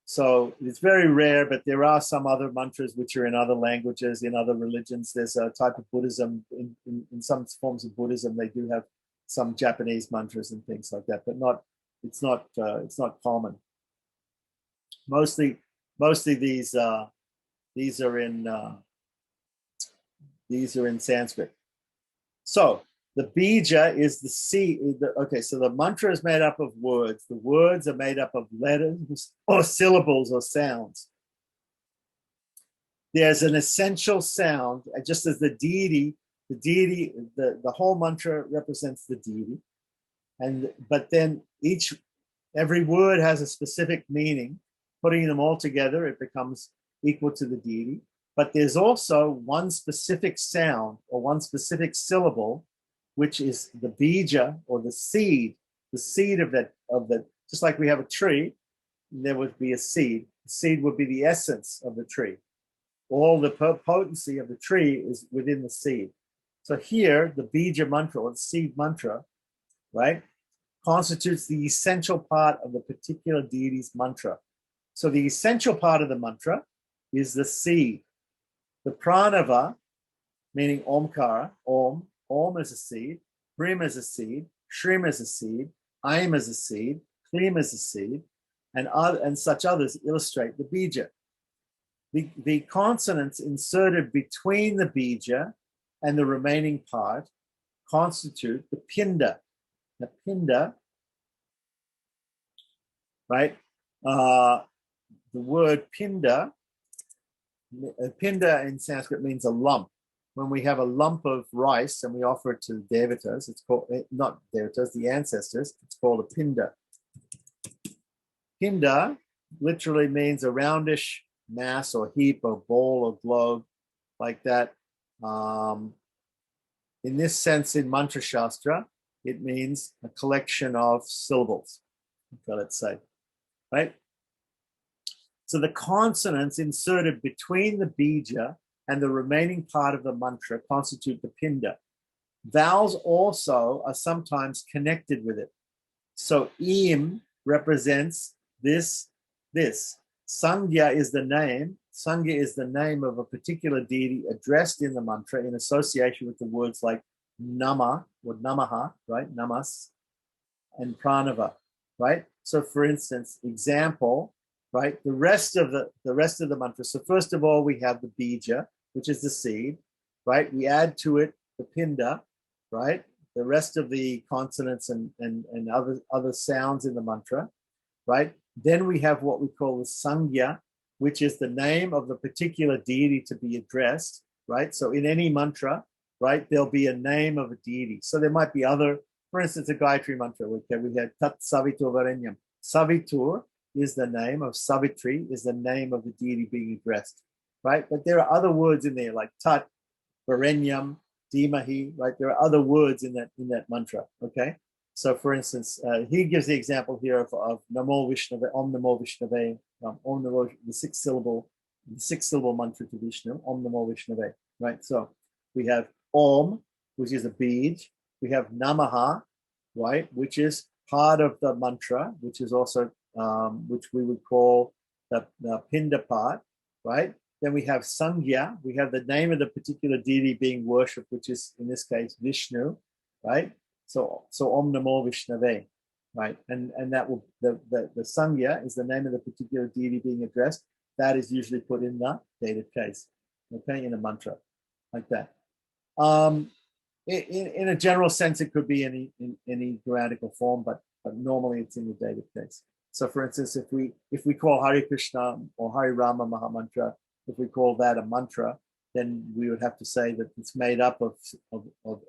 So it's very rare, but there are some other mantras which are in other languages, in other religions. There's a type of Buddhism, in some forms of Buddhism, they do have some Japanese mantras and things like that, but it's not common. Mostly these are in Sanskrit. So the bija is the seed. Okay, so the mantra is made up of words. The words are made up of letters or syllables or sounds. There's an essential sound, just as the deity, the whole mantra represents the deity. But then every word has a specific meaning. Putting them all together, it becomes equal to the deity. But there's also one specific sound or one specific syllable, which is the bija or the seed of that, just like we have a tree, there would be a seed. The seed would be the essence of the tree. All the potency of the tree is within the seed. So here, the bija mantra or the seed mantra, right, constitutes the essential part of the particular deity's mantra. So the essential part of the mantra is the seed. The pranava, meaning omkara, om is a seed, brim is a seed, shrim is a seed, aim is a seed, klim is a seed, and such others illustrate the bija. The consonants inserted between the bija and the remaining part constitute the pinda. The pinda, right? The word pinda in Sanskrit means a lump. When we have a lump of rice and we offer it to devatas, it's called, not devatas, the ancestors, it's called a pinda. Pinda literally means a roundish mass or heap or bowl or globe like that. In this sense, in Mantra Shastra, it means a collection of syllables, let's say, right? So the consonants inserted between the bija and the remaining part of the mantra constitute the pinda. Vowels also are sometimes connected with it. So im represents this. Sangya is the name. Sangya is the name of a particular deity addressed in the mantra in association with the words like nama or namaha, right? Namas, and pranava, right? So for instance, example, right? The rest of the mantra. So first of all, we have the bija, which is the seed, right? We add to it the pinda, right? The rest of the consonants and other sounds in the mantra, right? Then we have what we call the sangya, which is the name of the particular deity to be addressed, right? So in any mantra, right, there'll be a name of a deity. So there might be other, for instance, a Gayatri mantra. We had Tat Savitur Varenyam. Savitur is the name of Savitri, is the name of the deity being addressed, right? But there are other words in there like Tat, Varenyam, Dhimahi, right? There are other words in that mantra, okay? So for instance, he gives the example here of Namo Vishnave, Om Namo Vishnave, Om Namo, the six syllable mantra to Vishnu, Om Namo Vishnave, right? So we have Om, which is a bead. We have Namaha, right, which is part of the mantra, which is also, which we would call the Pinda part, right? Then we have Sangya. We have the name of the particular deity being worshipped, which is in this case Vishnu, right? So Om Namo Vishnave, right? And that will the Sangya is the name of the particular deity being addressed. That is usually put in the dative case, okay, in a mantra, like that. In a general sense, it could be any grammatical form, but normally it's in the dative case. So, for instance, if we call Hare Krishna or Hare Rama Mahamantra, if we call that a mantra, then we would have to say that it's made up of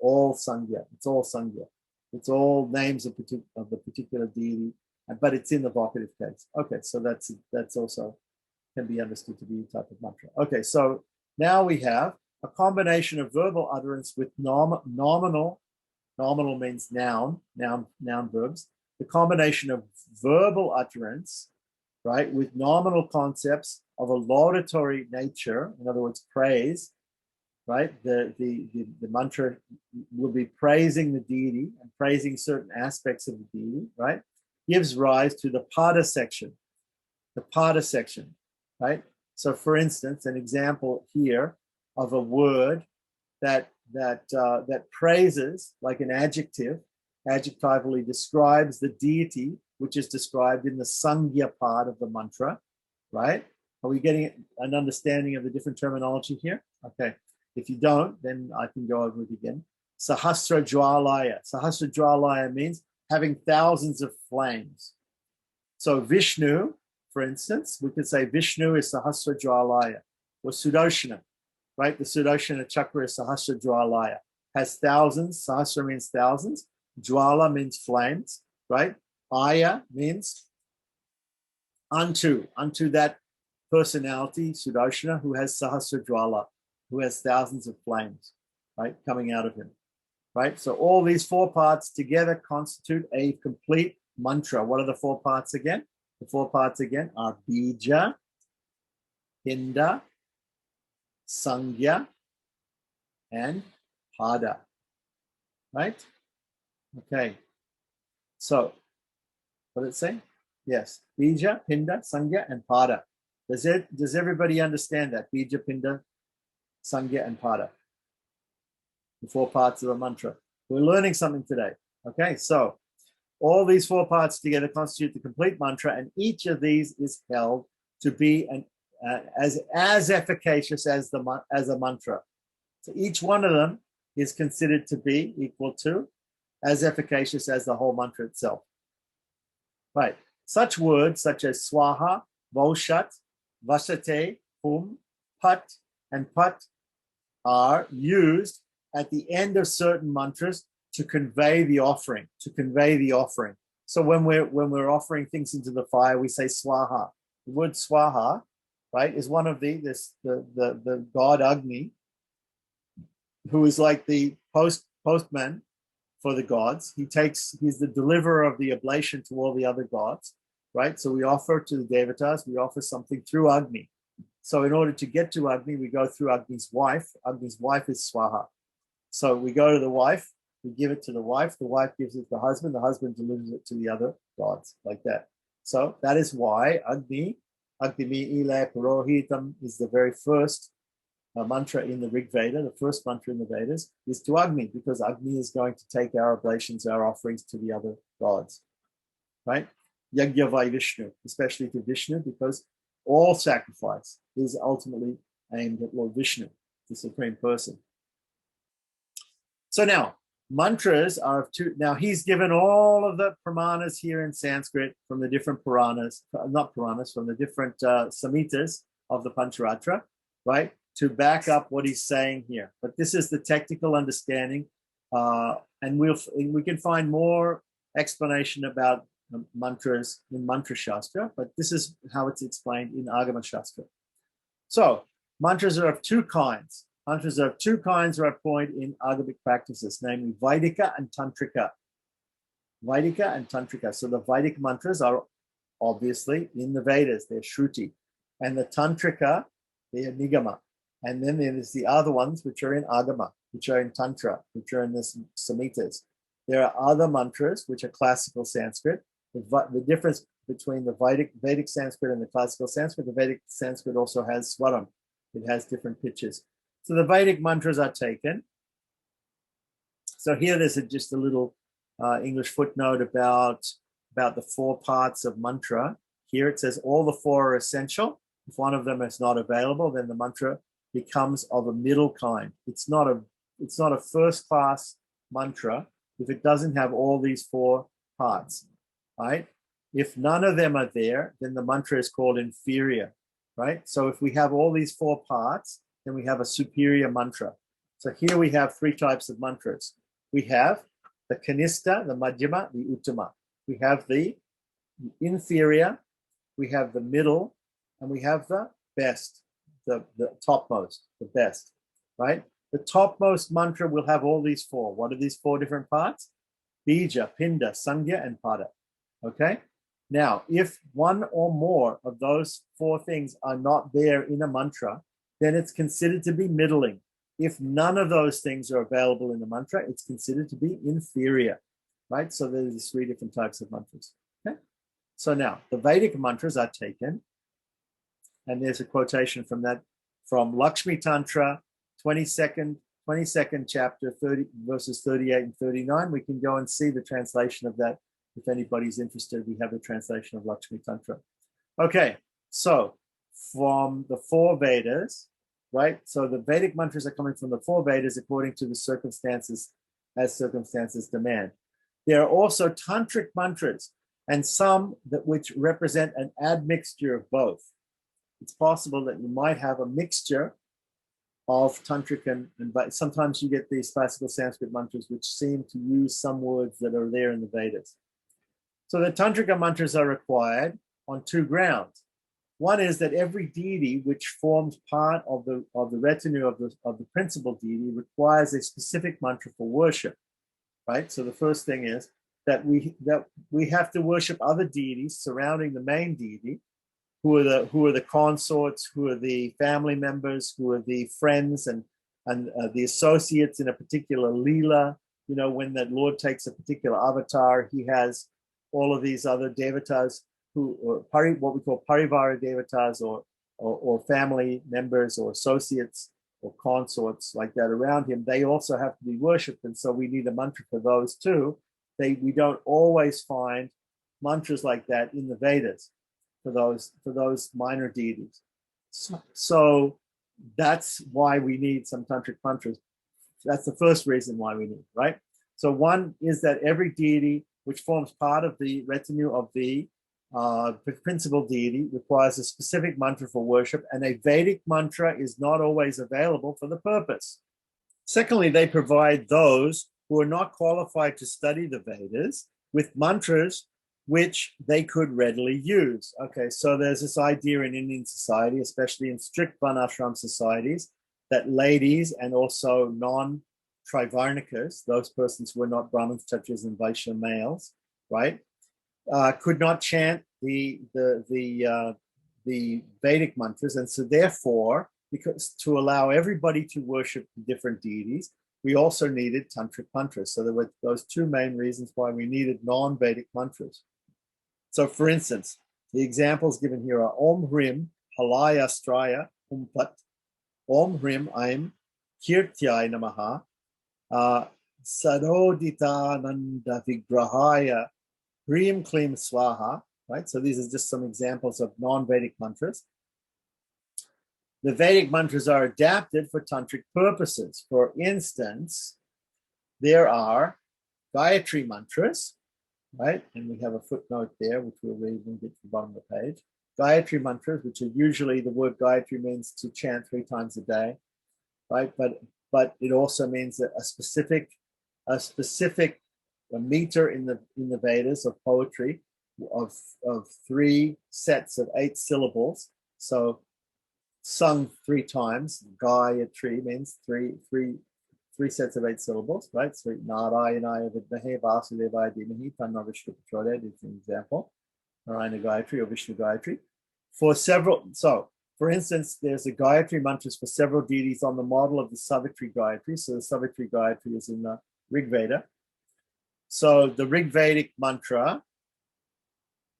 all sangya. It's all sangya. It's all names of the particular deity, but it's in the vocative case. Okay, so that's also can be understood to be a type of mantra. Okay, so now we have a combination of verbal utterance with nominal. Nominal means noun verbs. The combination of verbal utterance, right, with nominal concepts of a laudatory nature, in other words, praise, right? The mantra will be praising the deity and praising certain aspects of the deity, right? Gives rise to the pada section, right? So, for instance, an example here of a word that praises, like an adjectively describes the deity, which is described in the Sangya part of the mantra, right? Are we getting an understanding of the different terminology here? Okay. If you don't, then I can go over it again. Sahasra Jwalaya. Sahasra Jwalaya means having thousands of flames. So Vishnu, for instance, we could say Vishnu is Sahasra Jwalaya, or Sudarshana, right? The Sudarshana chakra is Sahasra Jwalaya, has thousands. Sahasra means thousands. Jwala means flames, right? Aya means unto that personality, Sudarshana, who has Sahasra Jwala, who has thousands of flames, right, coming out of him, right? So all these four parts together constitute a complete mantra. What are the four parts again? The four parts again are bija, pinda, sangya, and pada, right? Okay. So, what did it say? Yes, bija, pinda, sangya, and pada. Does everybody understand that? Bija, pinda, sangya, and pada. The four parts of a mantra. We're learning something today. Okay, so all these four parts together constitute the complete mantra, and each of these is held to be as efficacious as a mantra. So each one of them is considered to be equal to as efficacious as the whole mantra itself. Right. Such words such as swaha, voshat, vasate, hum, pat, and pat are used at the end of certain mantras to convey the offering. So when we're offering things into the fire, we say swaha. The word swaha, right, is one of the god Agni, who is like the postman for the gods. He's the deliverer of the oblation to all the other gods, right? So we offer to the devatas, we offer something through Agni. So in order to get to Agni, we go through Agni's wife. Agni's wife is Swaha. So we go to the wife, we give it to the wife gives it to the husband delivers it to the other gods, like that. So that is why Agni Ila Purohitam is the very first mantra in the Rig Veda. The first mantra in the Vedas is to Agni, because Agni is going to take our oblations, our offerings to the other gods, right? Yajna vai Vishnu, especially to Vishnu, because all sacrifice is ultimately aimed at Lord Vishnu, the Supreme Person. So now, mantras are of two. Now, he's given all of the pramanas here in Sanskrit from the different Puranas, from the different Samhitas of the Pancharatra, right, to back up what he's saying here. But this is the technical understanding, and we can find more explanation about mantras in Mantra Shastra, but this is how it's explained in Agama Shastra. So, mantras are of two kinds. Mantras are of two kinds are a point in agamic practices, namely Vaidika and Tantrika. So the Vedic mantras are obviously in the Vedas, they're Shruti. And the Tantrika, they're Nigama. And then there's the other ones which are in Agama, which are in Tantra, which are in the Samhitas. There are other mantras which are classical Sanskrit. The difference between the Vedic Sanskrit and the classical Sanskrit, the Vedic Sanskrit also has swaram. It has different pitches. So the Vedic mantras are taken. So here there's just a little English footnote about the four parts of mantra. Here it says all the four are essential. If one of them is not available, then the mantra becomes of a middle kind. It's not a first class mantra if it doesn't have all these four parts, right? If none of them are there, then the mantra is called inferior, right? So if we have all these four parts, then we have a superior mantra. So here we have three types of mantras. We have the kanista, the madhyama, the uttama. We have the inferior, we have the middle, and we have the best, the topmost, the best, right? The topmost mantra will have all these four. What are these four different parts? Bija, pinda, sangya, and pada. Okay? Now, if one or more of those four things are not there in a mantra, then it's considered to be middling. if none of those things are available in the mantra, it's considered to be inferior, right? So there's 3 different types of mantras. Okay. So now the Vedic mantras are taken, and there's a quotation from that from Lakshmi Tantra, 22nd chapter, 30 verses 38 and 39. We can go and see the translation of that if anybody's interested. We have a translation of Lakshmi Tantra. Okay, so from the 4 Vedas, right? So the Vedic mantras are coming from the 4 Vedas according to the circumstances as circumstances demand. There are also tantric mantras and some that which represent an admixture of both. It's possible that you might have a mixture of tantric and sometimes you get these classical Sanskrit mantras which seem to use some words that are there in the Vedas. So the tantrika mantras are required on 2 grounds. One is that every deity which forms part of the retinue of the principal deity requires a specific mantra for worship, right? So the first thing is that we have to worship other deities surrounding the main deity, who are the consorts, who are the family members, who are the friends and the associates in a particular leela. You know, when the Lord takes a particular avatar, he has all of these other devatas what we call parivara devatas or family members or associates or consorts like that around him. They also have to be worshipped, and so we need a mantra for those too. We don't always find mantras like that in the Vedas for those minor deities. So that's why we need some tantric mantras. That's the first reason why we need, right? So one is that every deity which forms part of the retinue of the principal deity requires a specific mantra for worship, and a Vedic mantra is not always available for the purpose. Secondly, they provide those who are not qualified to study the Vedas with mantras which they could readily use. Okay, so there's this idea in Indian society, especially in strict Varnashram societies, that ladies and also non-Trivarnikas, those persons who are not Brahmins, Kshatriyas, and Vaishya males, right, could not chant the Vedic mantras, and so therefore, because to allow everybody to worship different deities, we also needed tantric mantras. So there were those 2 main reasons why we needed non-Vedic mantras. So, for instance, the examples given here are Om Hrim Halaya Straya Humpat, Om Hrim Aim Kirtyai Namaha, Sadoditananda Vigrahaya Hrim Klim Swaha, right? So these are just some examples of non-Vedic mantras. The Vedic mantras are adapted for tantric purposes. For instance, there are Gayatri mantras, right? And we have a footnote there, which we'll read when we get to the bottom of the page. Gayatri mantras, which are usually, the word Gayatri means to chant 3 times a day, right? But it also means that a specific meter in the Vedas of poetry of 3 sets of 8 syllables. So sung 3 times, Gayatri means three sets of 8 syllables, right? So Narayanaya Vidmahe Vasudevaya Dhimahi Tanna Vishnu Prachodayat is an example. Narayana Gayatri or Vishnu Gayatri. For instance, there's a Gayatri mantras for several deities on the model of the Savitri Gayatri. So the Savitri Gayatri is in the Rig Veda. So the Rig Vedic mantra,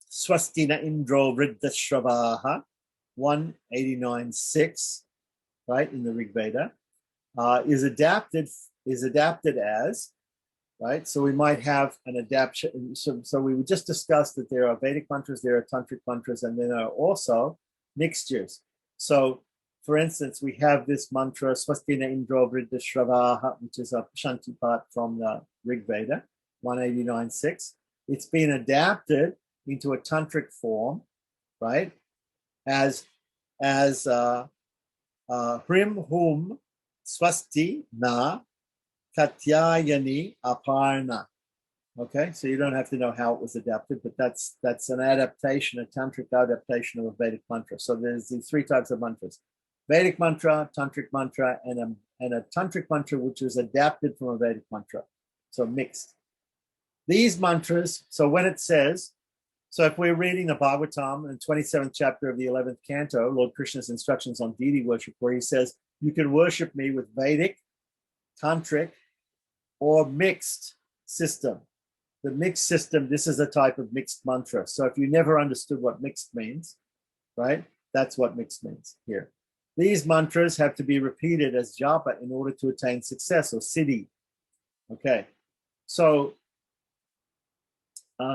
Swastina Indro Vriddashravaha, 189.6, right, in the Rig Veda, is adapted as, right? So we might have an adaptation. So we would just discuss that there are Vedic mantras, there are tantric mantras, and then there are also mixtures. So, for instance, we have this mantra, Swastina Indro Vriddashravaha, which is a Shanti part from the Rig Veda, 189.6. It's been adapted into a tantric form, right? As Hrim Hum Swasti Na Katyayani Aparna. Okay, so you don't have to know how it was adapted, but that's an adaptation, a tantric adaptation of a Vedic mantra. So there's these 3 types of mantras: Vedic mantra, tantric mantra, and a tantric mantra which is adapted from a Vedic mantra. So mixed. These mantras, so when it says, so if we're reading the Bhagavatam in the 27th chapter of the 11th canto, Lord Krishna's instructions on deity worship, where he says, You can worship me with Vedic, Tantric, or mixed system. The mixed system, this is a type of mixed mantra. So if you never understood what mixed means, right, that's what mixed means here. These mantras have to be repeated as japa in order to attain success, or siddhi. Okay, so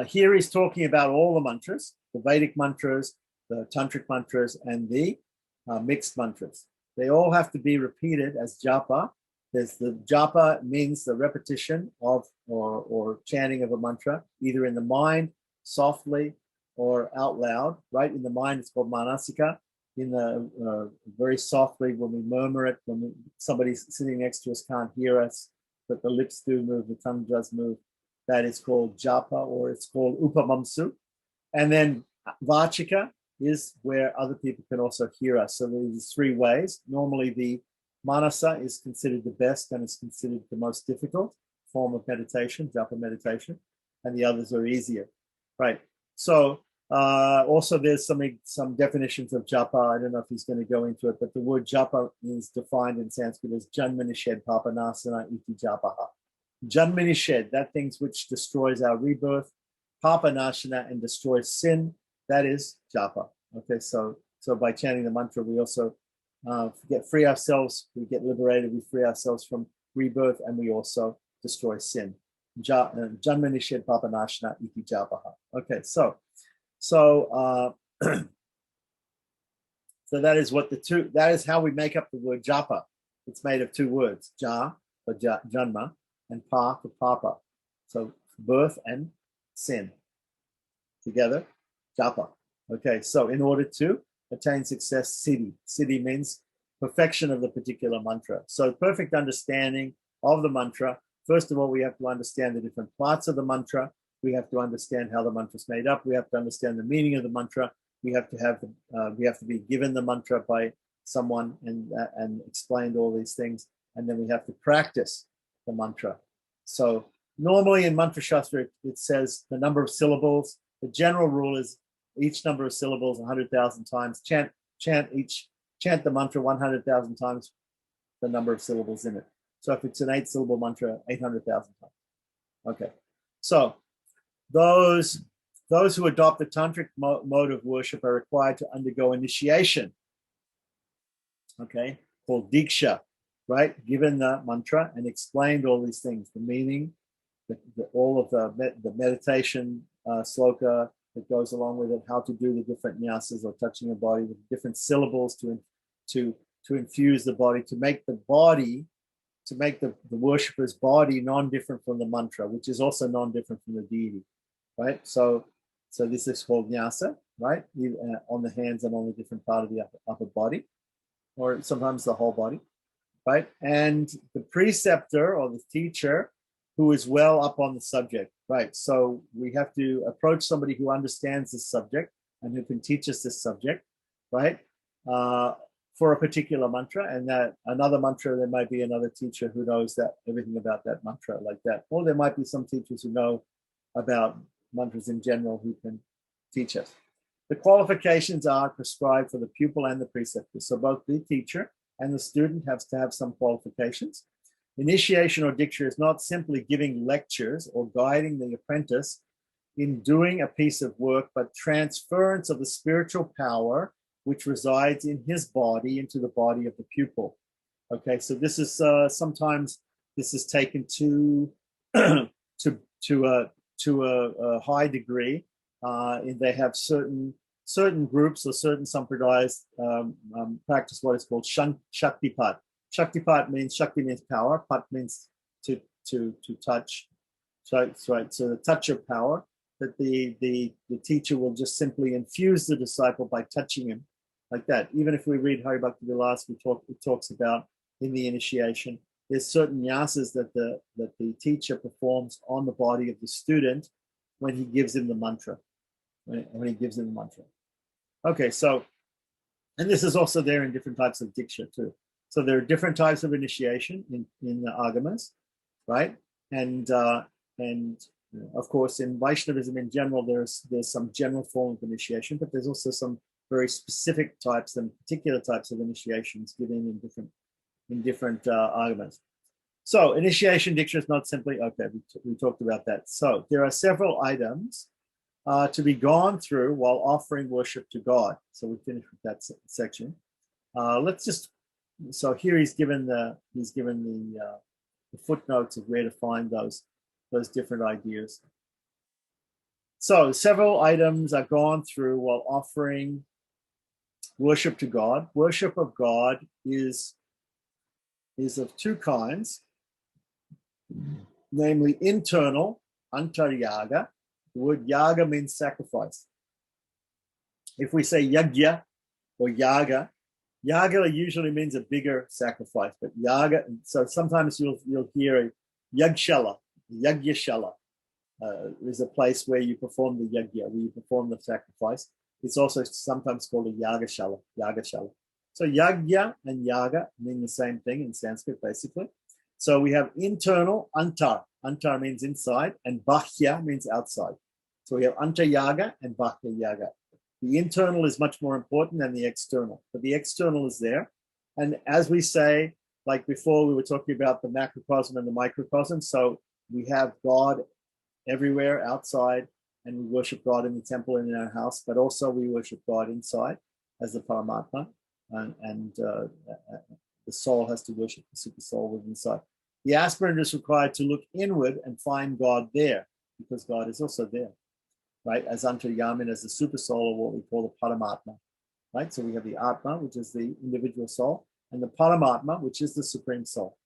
here he's talking about all the mantras, the Vedic mantras, the Tantric mantras, and the mixed mantras. They all have to be repeated as japa. There's the japa means the repetition of or chanting of a mantra, either in the mind, softly, or out loud, right? In the mind, it's called manasika. In the very softly, when we murmur it, when somebody sitting next to us can't hear us, but the lips do move, the tongue does move, that is called japa, or it's called upamamsu. And then vachika is where other people can also hear us. So there's three ways. Normally the manasa is considered the best and is considered the most difficult form of meditation, japa meditation, and the others are easier, right? So also there's some definitions of japa. I don't know if he's going to go into it, but the word japa is defined in Sanskrit as janma nishedh papanasana iti japaha. Janma nishedh, that things which destroys our rebirth, papanasana, and destroys sin, that is japa. Okay, so by chanting the mantra, we also free ourselves, we get liberated, we free ourselves from rebirth, and we also destroy sin. Janma nishedh papanasana iti japaha. Okay, so that is what that is how we make up the word japa. It's made of two words, ja for janma, and pa for papa. So birth and sin together, japa. Okay, so in order to attain success, siddhi. Siddhi means perfection of the particular mantra. So perfect understanding of the mantra. First of all, we have to understand the different parts of the mantra. We have to understand how the mantra is made up. We have to understand the meaning of the mantra. We have to be given the mantra by someone and explained all these things. And then we have to practice the mantra. So normally in mantra shastra, it says the number of syllables. The general rule is each number of syllables 100,000 times. Chant the mantra 100,000 times, the number of syllables in it. So if it's an 8-syllable mantra, 800,000 times. Okay, so those who adopt the tantric mode of worship are required to undergo initiation, okay, called diksha, right? Given the mantra and explained all these things, the meaning, all of the meditation sloka that goes along with it, how to do the different nyasas or touching the body with different syllables to infuse the body, to make the worshipper's body non-different from the mantra, which is also non-different from the deity, right? So this is called nyasa, right? On the hands and on the different part of the upper body, or sometimes the whole body, right? And the preceptor or the teacher who is well up on the subject, right? So we have to approach somebody who understands this subject and who can teach us this subject, right? For a particular mantra, and that another mantra, there might be another teacher who knows everything about that mantra like that. Or there might be some teachers who know about mantras in general who can teach us. The qualifications are prescribed for the pupil and the preceptor. So both the teacher and the student have to have some qualifications. Initiation or diksha is not simply giving lectures or guiding the apprentice in doing a piece of work, but transference of the spiritual power which resides in his body into the body of the pupil. Okay, so this is sometimes this is taken to a high degree. They have certain groups or certain sampradayas practice what is called shaktipat. Shaktipat means shakti means power, pat means to touch. So right. So the touch of power, that the teacher will just simply infuse the disciple by touching him like that. Even if we read Hari Bhakti Vilas, it talks about in the initiation, there's certain nyasas that the teacher performs on the body of the student when he gives him the mantra. When he gives him the mantra. Okay, so, and this is also there in different types of diksha too. So there are different types of initiation in the Agamas, right? And of course in Vaishnavism in general, there's some general form of initiation, but there's also some very specific types and particular types of initiations given in Agamas. So initiation diksha is not simply, okay, we talked about that. So there are several items to be gone through while offering worship to God. So we finished with that section. So here he's given the footnotes of where to find those different ideas. So several items are gone through while offering worship to God. Worship of God is of two kinds, namely internal, antaryaga. The word yaga means sacrifice. If we say yagya or yaga usually means a bigger sacrifice, but yaga, so sometimes you'll hear a yagshala, yagyashala. Is a place where you perform the yagya, where you perform the sacrifice. It's also sometimes called a yagashala. So yagya and yaga mean the same thing in Sanskrit, basically. So we have internal, antar. Antar means inside, and bahya means outside. So we have antaryaga and bahya yaga. The internal is much more important than the external, but the external is there. And as we say, like before, we were talking about the macrocosm and the microcosm. So we have God everywhere outside, and we worship God in the temple and in our house, but also we worship God inside as the Paramatma, and the soul has to worship the super soul within inside. The aspirant is required to look inward and find God there, because God is also there, right? As Antaryamin, as the super soul, or what we call the Paramatma, right? So we have the Atma, which is the individual soul, and the Paramatma, which is the supreme soul.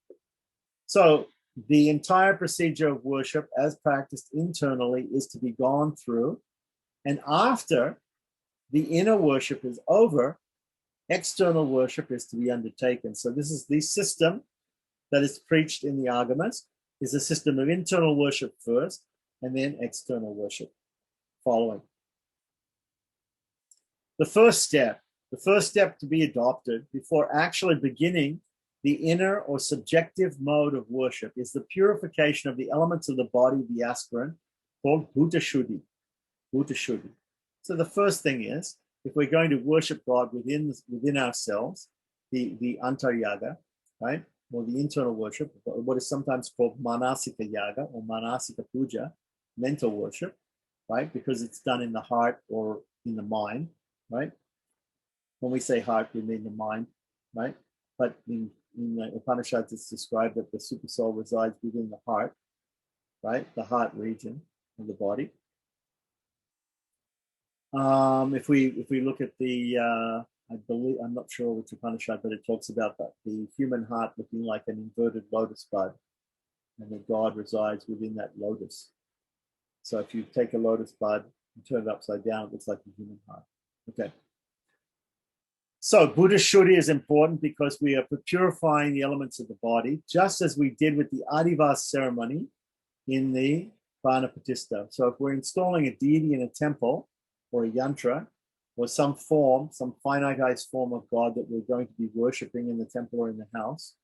So the entire procedure of worship, as practiced internally, is to be gone through. And after the inner worship is over, external worship is to be undertaken. So this is the system that is preached in the Agamas, is a system of internal worship first, and then external worship following. The first step to be adopted before actually beginning the inner or subjective mode of worship is the purification of the elements of the body of the aspirant, called Bhuta Shuddhi. So the first thing is, if we're going to worship God within ourselves, the antaryaga, right, or the internal worship, what is sometimes called manasika yaga or manasika puja, mental worship, right, because it's done in the heart or in the mind, right? When we say heart, we mean the mind, right? But in the Upanishads, it's described that the super soul resides within the heart, right? The heart region of the body. If we look at the, I believe, I'm not sure which Upanishad, but it talks about that, the human heart looking like an inverted lotus bud, and that God resides within that lotus. So if you take a lotus bud and turn it upside down, it looks like a human heart. Okay. So Buddha Shuddhi is important because we are purifying the elements of the body, just as we did with the Adivas ceremony in the Prana Pratishtha. So if we're installing a deity in a temple or a yantra or some finitized form of God that we're going to be worshipping in the temple or in the house,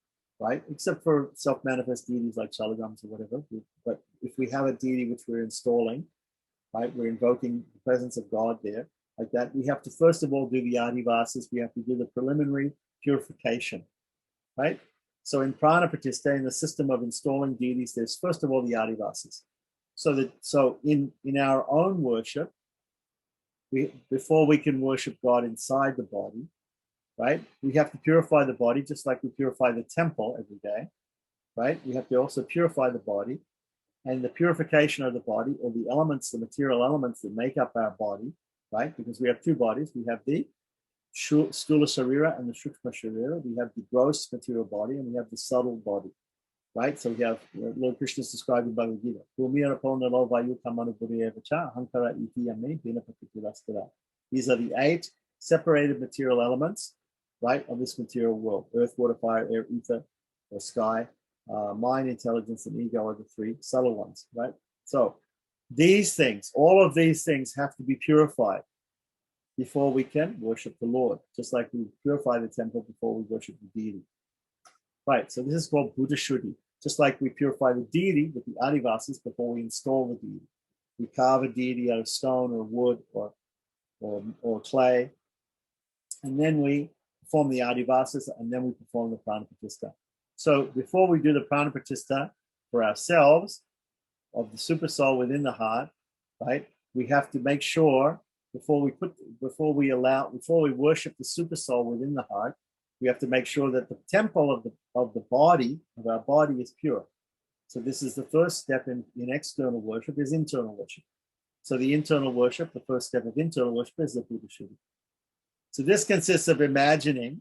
right? Except for self-manifest deities like Shalagams or whatever. But if we have a deity which we're installing, right, we're invoking the presence of God there, like that, we have to first of all do the adivasas. We have to do the preliminary purification, right? So in Prana Pratishtha, in the system of installing deities, there's first of all the adivasas. So in our own worship, before we can worship God inside the body, right, we have to purify the body just like we purify the temple every day, right? We have to also purify the body, and the purification of the body, or the elements, the material elements that make up our body, right? Because we have two bodies. We have the Stula Sharira and the Shukma Sharira. We have the gross material body, and we have the subtle body, right? So we have, Lord Krishna is described in Bhagavad Gita. These are the 8 separated material elements, right, of this material world. Earth, water, fire, air, ether, or sky. Mind, intelligence, and ego are the 3 subtle ones, right? So these things, all of these things have to be purified before we can worship the Lord, just like we purify the temple before we worship the deity. Right, so this is called Buddha Shuddhi. Just like we purify the deity with the adivasas before we install the deity. We carve a deity out of stone or wood or clay, and then we perform the adivasas, and then we perform the pranapratishtha. So before we do the pranapratishtha for ourselves of the super soul within the heart, right? We have to make sure before we worship the super soul within the heart, we have to make sure that the temple of the body, of our body, is pure. So this is the first step in external worship, is internal worship. So the internal worship, the first step of internal worship, is the Buddha Shuddhi. So this consists of imagining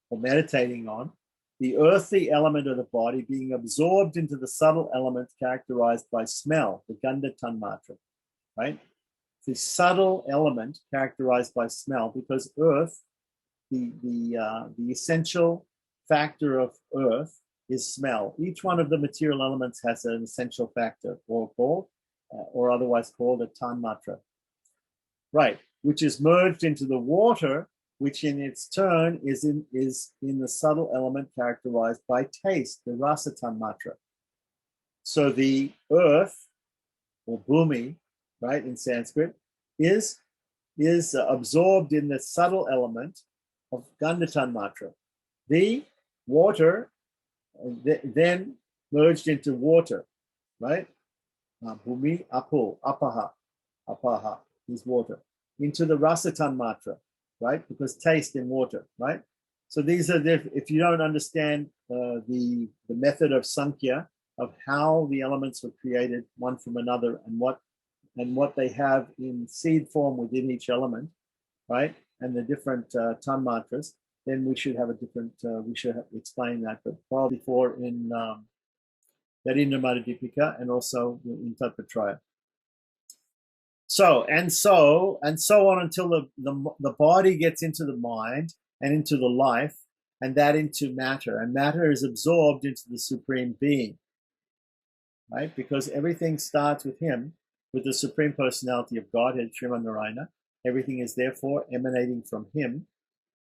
or meditating on the earthy element of the body being absorbed into the subtle element characterized by smell, the Gandha Tanmatra, right? The subtle element characterized by smell, because earth, the essential factor of earth is smell. Each one of the material elements has an essential factor, or otherwise called a tanmatra, right? Which is merged into the water, which in its turn is in the subtle element characterized by taste, the rasa tanmatra. So the earth, or bhumi, right, in Sanskrit, is absorbed in the subtle element of Gandha Tanmatra. The water then merged into water, right? Bhumi, apo, apaha is water, into the Rasa Tanmatra, right? Because taste in water, right? So these are, if you don't understand the method of Sankhya, of how the elements were created one from another, and what they have in seed form within each element, right? And the different tanmatras, then we should have a different, we should explain that, but probably before in Yarindra Dipika and also in Tattvatraya. So on until the body gets into the mind and into the life, and that into matter, and matter is absorbed into the Supreme Being, right? Because everything starts with him, with the Supreme Personality of Godhead, Sriman Narayana. Everything is therefore emanating from him,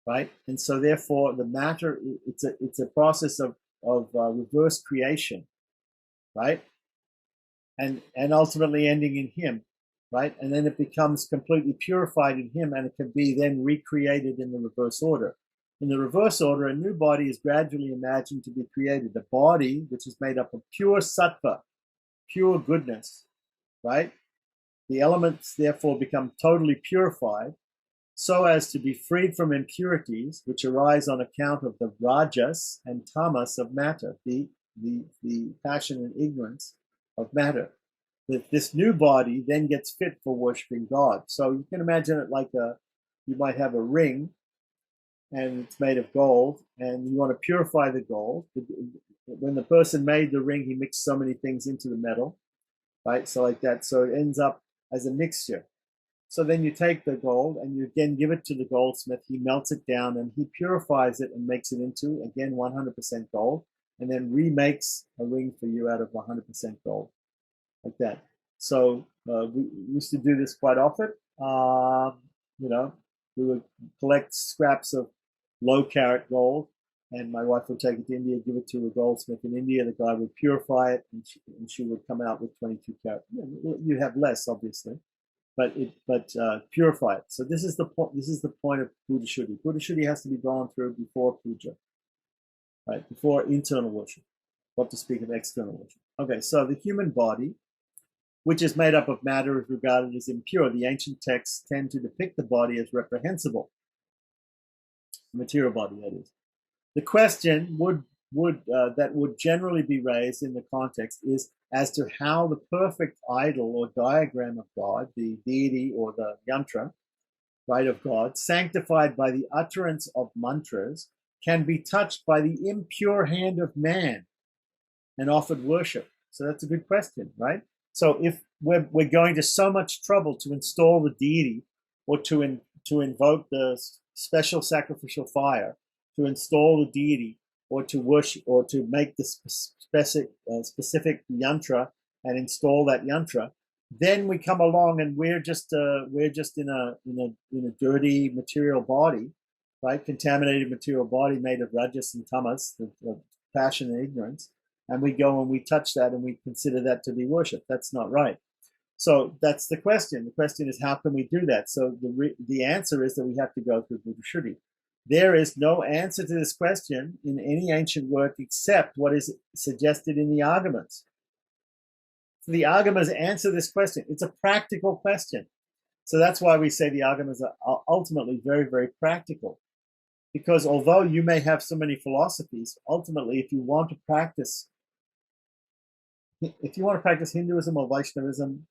right? And so therefore the matter, it's a process of reverse creation, right? And ultimately ending in him, right? And then it becomes completely purified in him, and it can be then recreated in the reverse order. In the reverse order, a new body is gradually imagined to be created, a body which is made up of pure sattva, pure goodness, right? The elements therefore become totally purified, so as to be freed from impurities which arise on account of the rajas and tamas of matter, the passion and ignorance of matter. This new body then gets fit for worshiping God. So you can imagine it like you might have a ring, and it's made of gold, and you want to purify the gold. When the person made the ring, he mixed so many things into the metal, right? So like that. So it ends up as a mixture. So then you take the gold and you again give it to the goldsmith. He melts it down and he purifies it and makes it into, again, 100% gold, and then remakes a ring for you out of 100% gold, like that. So we used to do this quite often. We would collect scraps of low carat gold, and my wife would take it to India, give it to a goldsmith in India. The guy would purify it, and she would come out with 22 carat. You have less, obviously, but purify it. So this is the point. This is the point of Buddha Shuddhi. Buddha Shuddhi has to be gone through before puja, right? Before internal worship, what to speak of external worship. Okay, so the human body, which is made up of matter, is regarded as impure. The ancient texts tend to depict the body as reprehensible. Material body, that is. The question that would generally be raised in the context is as to how the perfect idol or diagram of God, the deity or the yantra, right, of God, sanctified by the utterance of mantras, can be touched by the impure hand of man and offered worship. So that's a good question, right? So if we're going to so much trouble to install the deity, or to invoke the special sacrificial fire, to install the deity, or to worship, or to make the specific yantra and install that yantra, then we come along and we're just in a dirty material body, right? Contaminated material body made of rajas and tamas, the passion and ignorance, and we go and we touch that and we consider that to be worship. That's not right. So that's the question. The question is, how can we do that? So the answer is that we have to go through Buddha Shuddhi. There is no answer to this question in any ancient work except what is suggested in the Agamas. So the Agamas answer this question. It's a practical question. So that's why we say the Agamas are ultimately very, very practical. Because although you may have so many philosophies, ultimately, if you want to practice Hinduism or Vaishnavism,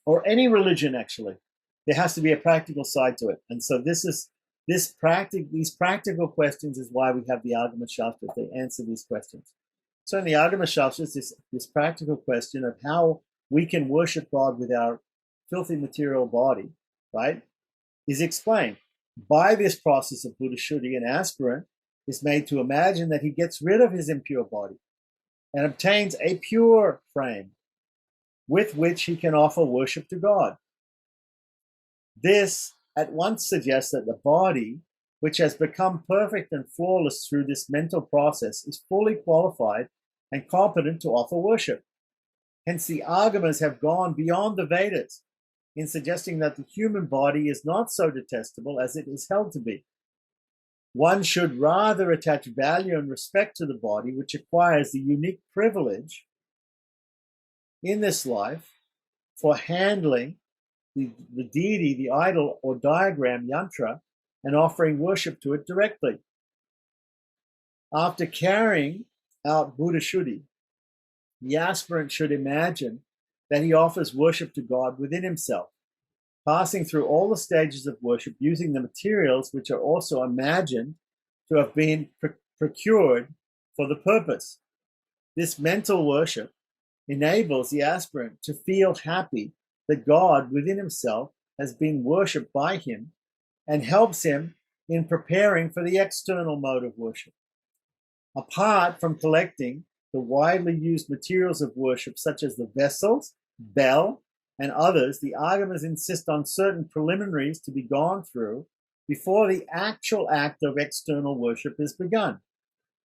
or any religion, actually, there has to be a practical side to it. And so these practical questions is why we have the Agama Shastras. They answer these questions. So in the Agama Shastras, this practical question of how we can worship God with our filthy material body, right, is explained. By this process of Buddha Shuddhi, an aspirant is made to imagine that he gets rid of his impure body and obtains a pure frame with which he can offer worship to God. This at once suggests that the body, which has become perfect and flawless through this mental process, is fully qualified and competent to offer worship. Hence, the Agamas have gone beyond the Vedas in suggesting that the human body is not so detestable as it is held to be. One should rather attach value and respect to the body, which acquires the unique privilege in this life for handling the deity, the idol or diagram yantra, and offering worship to it directly. After carrying out Buddha Shuddhi, the aspirant should imagine that he offers worship to God within himself, passing through all the stages of worship using the materials which are also imagined to have been procured for the purpose. This mental worship enables the aspirant to feel happy that God within himself has been worshipped by him and helps him in preparing for the external mode of worship. Apart from collecting the widely used materials of worship, such as the vessels, bell, and others, the Agamas insist on certain preliminaries to be gone through before the actual act of external worship is begun.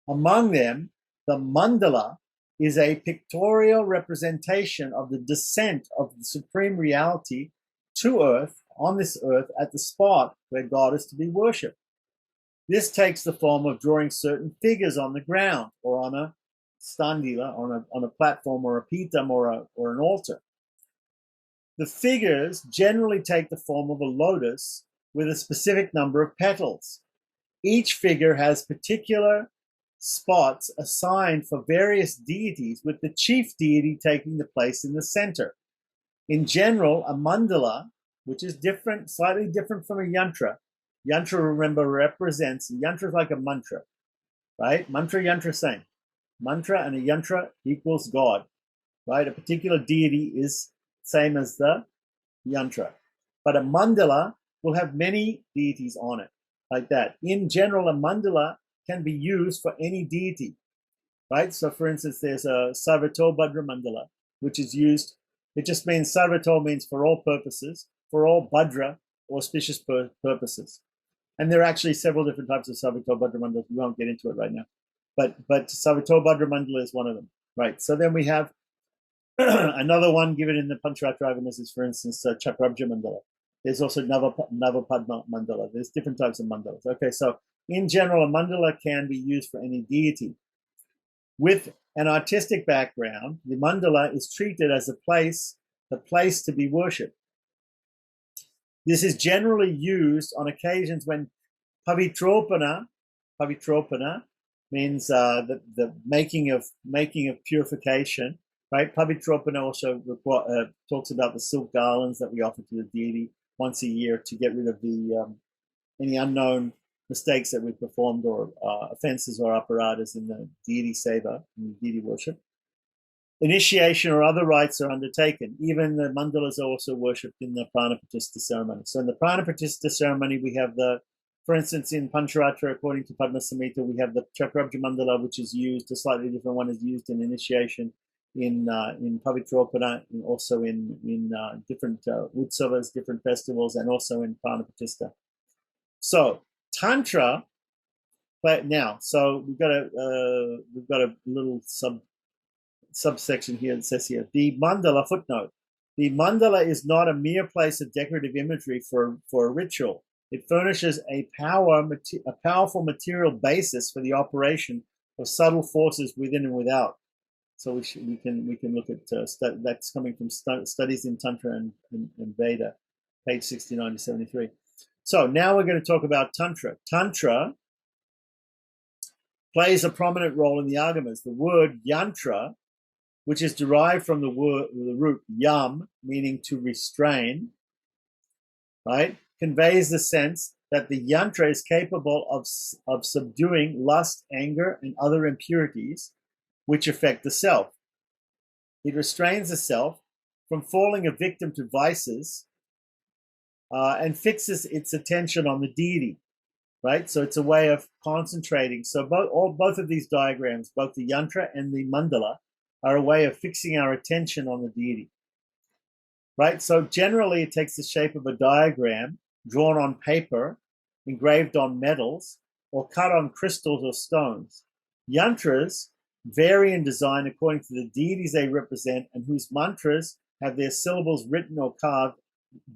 Among them, the mandala is a pictorial representation of the descent of the Supreme Reality to earth, on this earth, at the spot where God is to be worshipped. This takes the form of drawing certain figures on the ground or on a standila, on a platform or a pitam or an altar. The figures generally take the form of a lotus with a specific number of petals. Each figure has particular spots assigned for various deities, with the chief deity taking the place in the center. In general, a mandala, which is different, slightly different from a yantra. Yantra, remember, represents, yantra is like a mantra, right? Mantra, yantra, same. Mantra and a yantra equals God, right? A particular deity is same as the yantra. But a mandala will have many deities on it, like that. In general, a mandala can be used for any deity, right? So for instance, there's a Sarvato Bhadra Mandala, which is used, it just means Sarvato means for all purposes, for all Bhadra, auspicious purposes. And there are actually several different types of Sarvato Bhadra Mandalas. We won't get into it right now. But Sarvato Bhadra Mandala is one of them, right? So then we have another one given in the Pancharatra Agamas is, for instance, Chakrabja Mandala. There's also Navapadma Mandala. There's different types of mandalas. Okay, so in general, a mandala can be used for any deity. With an artistic background, the mandala is treated as the place to be worshipped. This is generally used on occasions when pavitropana means the making of purification, right? Pavitropana also talks about the silk garlands that we offer to the deity once a year to get rid of the any unknown mistakes that we performed or offenses or apparatus in the deity seva, in the deity worship. Initiation or other rites are undertaken. Even the mandalas are also worshipped in the Pranapratishtha ceremony. So in the Pranapratishtha ceremony, we have for instance, in Pancharatra, according to Padma Samhita, we have the Chakrabja Mandala, which is used, a slightly different one is used in initiation, in Pavitropana, and also in different utsavas, different festivals, and also in Pranapratishtha. So Tantra, now, so we've got a little subsection here that says here, the mandala, footnote, the mandala is not a mere place of decorative imagery for a ritual. It furnishes a powerful material basis for the operation of subtle forces within and without. So we can look at that's coming from studies in Tantra and Veda, page 69 to 73. So now we're going to talk about Tantra. Tantra plays a prominent role in the Agamas. The word yantra, which is derived from the root yam, meaning to restrain, right, conveys the sense that the yantra is capable of subduing lust, anger, and other impurities which affect the self. It restrains the self from falling a victim to vices and fixes its attention on the deity, right? So it's a way of concentrating. So both of these diagrams, both the yantra and the mandala, are a way of fixing our attention on the deity, right? So generally it takes the shape of a diagram drawn on paper, engraved on metals, or cut on crystals or stones. Yantras vary in design according to the deities they represent and whose mantras have their syllables written or carved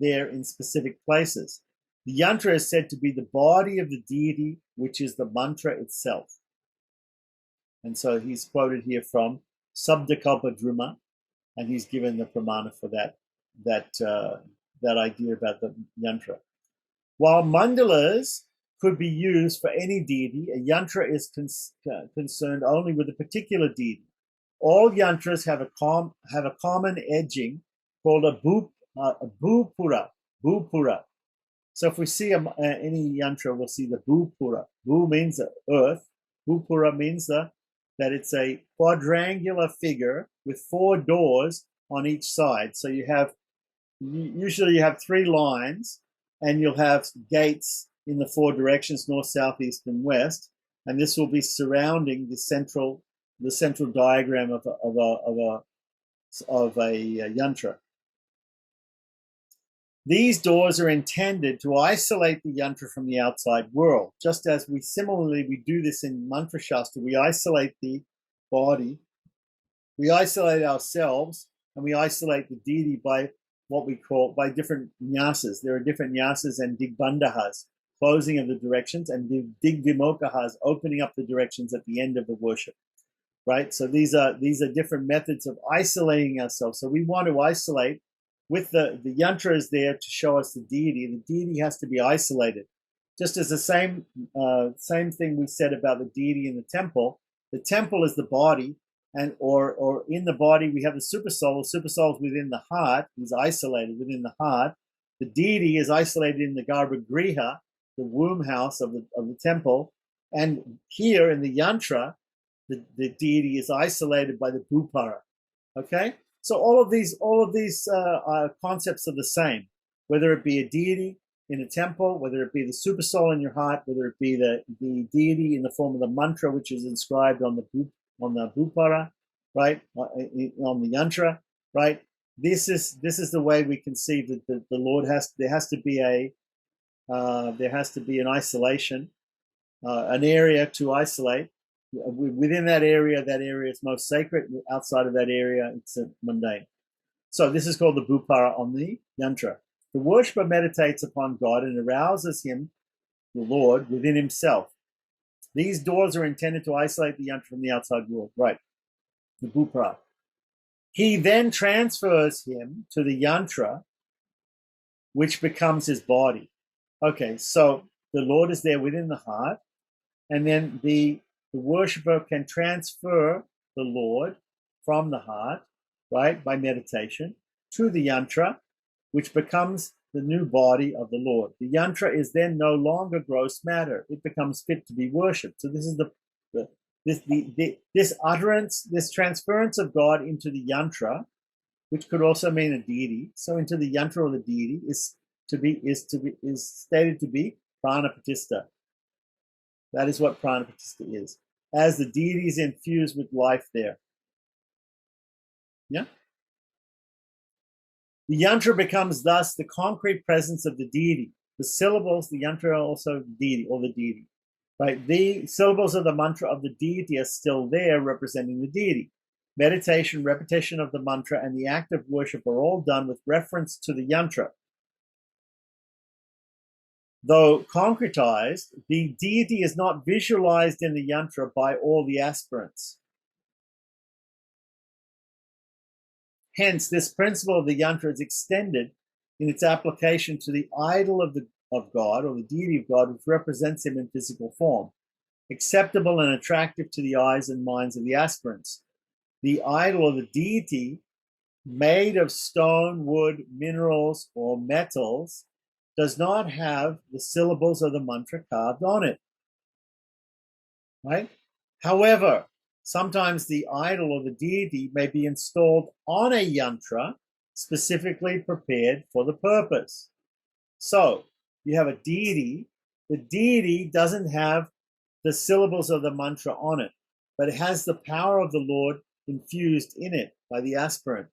there in specific places. The yantra is said to be the body of the deity, which is the mantra itself. And so he's quoted here from Sabdakalpa Druma, and he's given the pramana for that idea about the yantra. While mandalas could be used for any deity, a yantra is concerned only with a particular deity. All yantras have a common edging called a bhupura. So if we see any yantra, we'll see the bhupura. Bhu means earth. Bhupura means that it's a quadrangular figure with 4 doors on each side. So usually you have 3 lines, and you'll have gates in the 4 directions, north, south, east, and west, and this will be surrounding the central diagram of a yantra. These doors are intended to isolate the yantra from the outside world, just as we do this in mantra shastra. We isolate the body, we isolate ourselves, and we isolate the deity by different nyasas. There are different nyasas and digbandhas, closing of the directions, and digvimokahas, opening up the directions at the end of the worship, right? So these are different methods of isolating ourselves. So we want to isolate with the yantra is there to show us the deity. The deity has to be isolated. Just as the same thing we said about the deity in the temple is the body, and or in the body we have the super soul. The super soul is within the heart. He's isolated within the heart. The deity is isolated in the garbhagriha, the womb house of the temple, and here in the yantra, the deity is isolated by the bhupara. Okay, so all of these concepts are the same, whether it be a deity in a temple, whether it be the super soul in your heart, whether it be the deity in the form of the mantra which is inscribed on the bhupara, right, on the yantra, right. This is the way we conceive that the Lord there has to be an isolation, an area to isolate. Within that area is most sacred. Outside of that area, it's mundane. So this is called the bhupara on the yantra. The worshipper meditates upon God and arouses him, the Lord, within himself. These doors are intended to isolate the yantra from the outside world, right? The bhupara. He then transfers him to the yantra, which becomes his body. Okay, so the Lord is there within the heart, and then the worshipper can transfer the Lord from the heart, right, by meditation, to the yantra, which becomes the new body of the Lord. The yantra is then no longer gross matter; it becomes fit to be worshipped. So this is this utterance, this transference of God into the yantra, which could also mean a deity. So into the yantra or the deity is stated to be pranapatishtha. That is what pranapatishtha is, as the deity is infused with life there. Yeah. The yantra becomes thus the concrete presence of the deity. The syllables, the yantra are also deity or the deity. Right? The syllables of the mantra of the deity are still there, representing the deity. Meditation, repetition of the mantra, and the act of worship are all done with reference to the yantra. Though concretized, the deity is not visualized in the yantra by all the aspirants. Hence, this principle of the yantra is extended in its application to the idol of God, or the deity of God, which represents him in physical form, acceptable and attractive to the eyes and minds of the aspirants. The idol or the deity, made of stone, wood, minerals, or metals, does not have the syllables of the mantra carved on it. Right? However, sometimes the idol or the deity may be installed on a yantra specifically prepared for the purpose. So you have a deity. The deity doesn't have the syllables of the mantra on it, but it has the power of the Lord infused in it by the aspirant.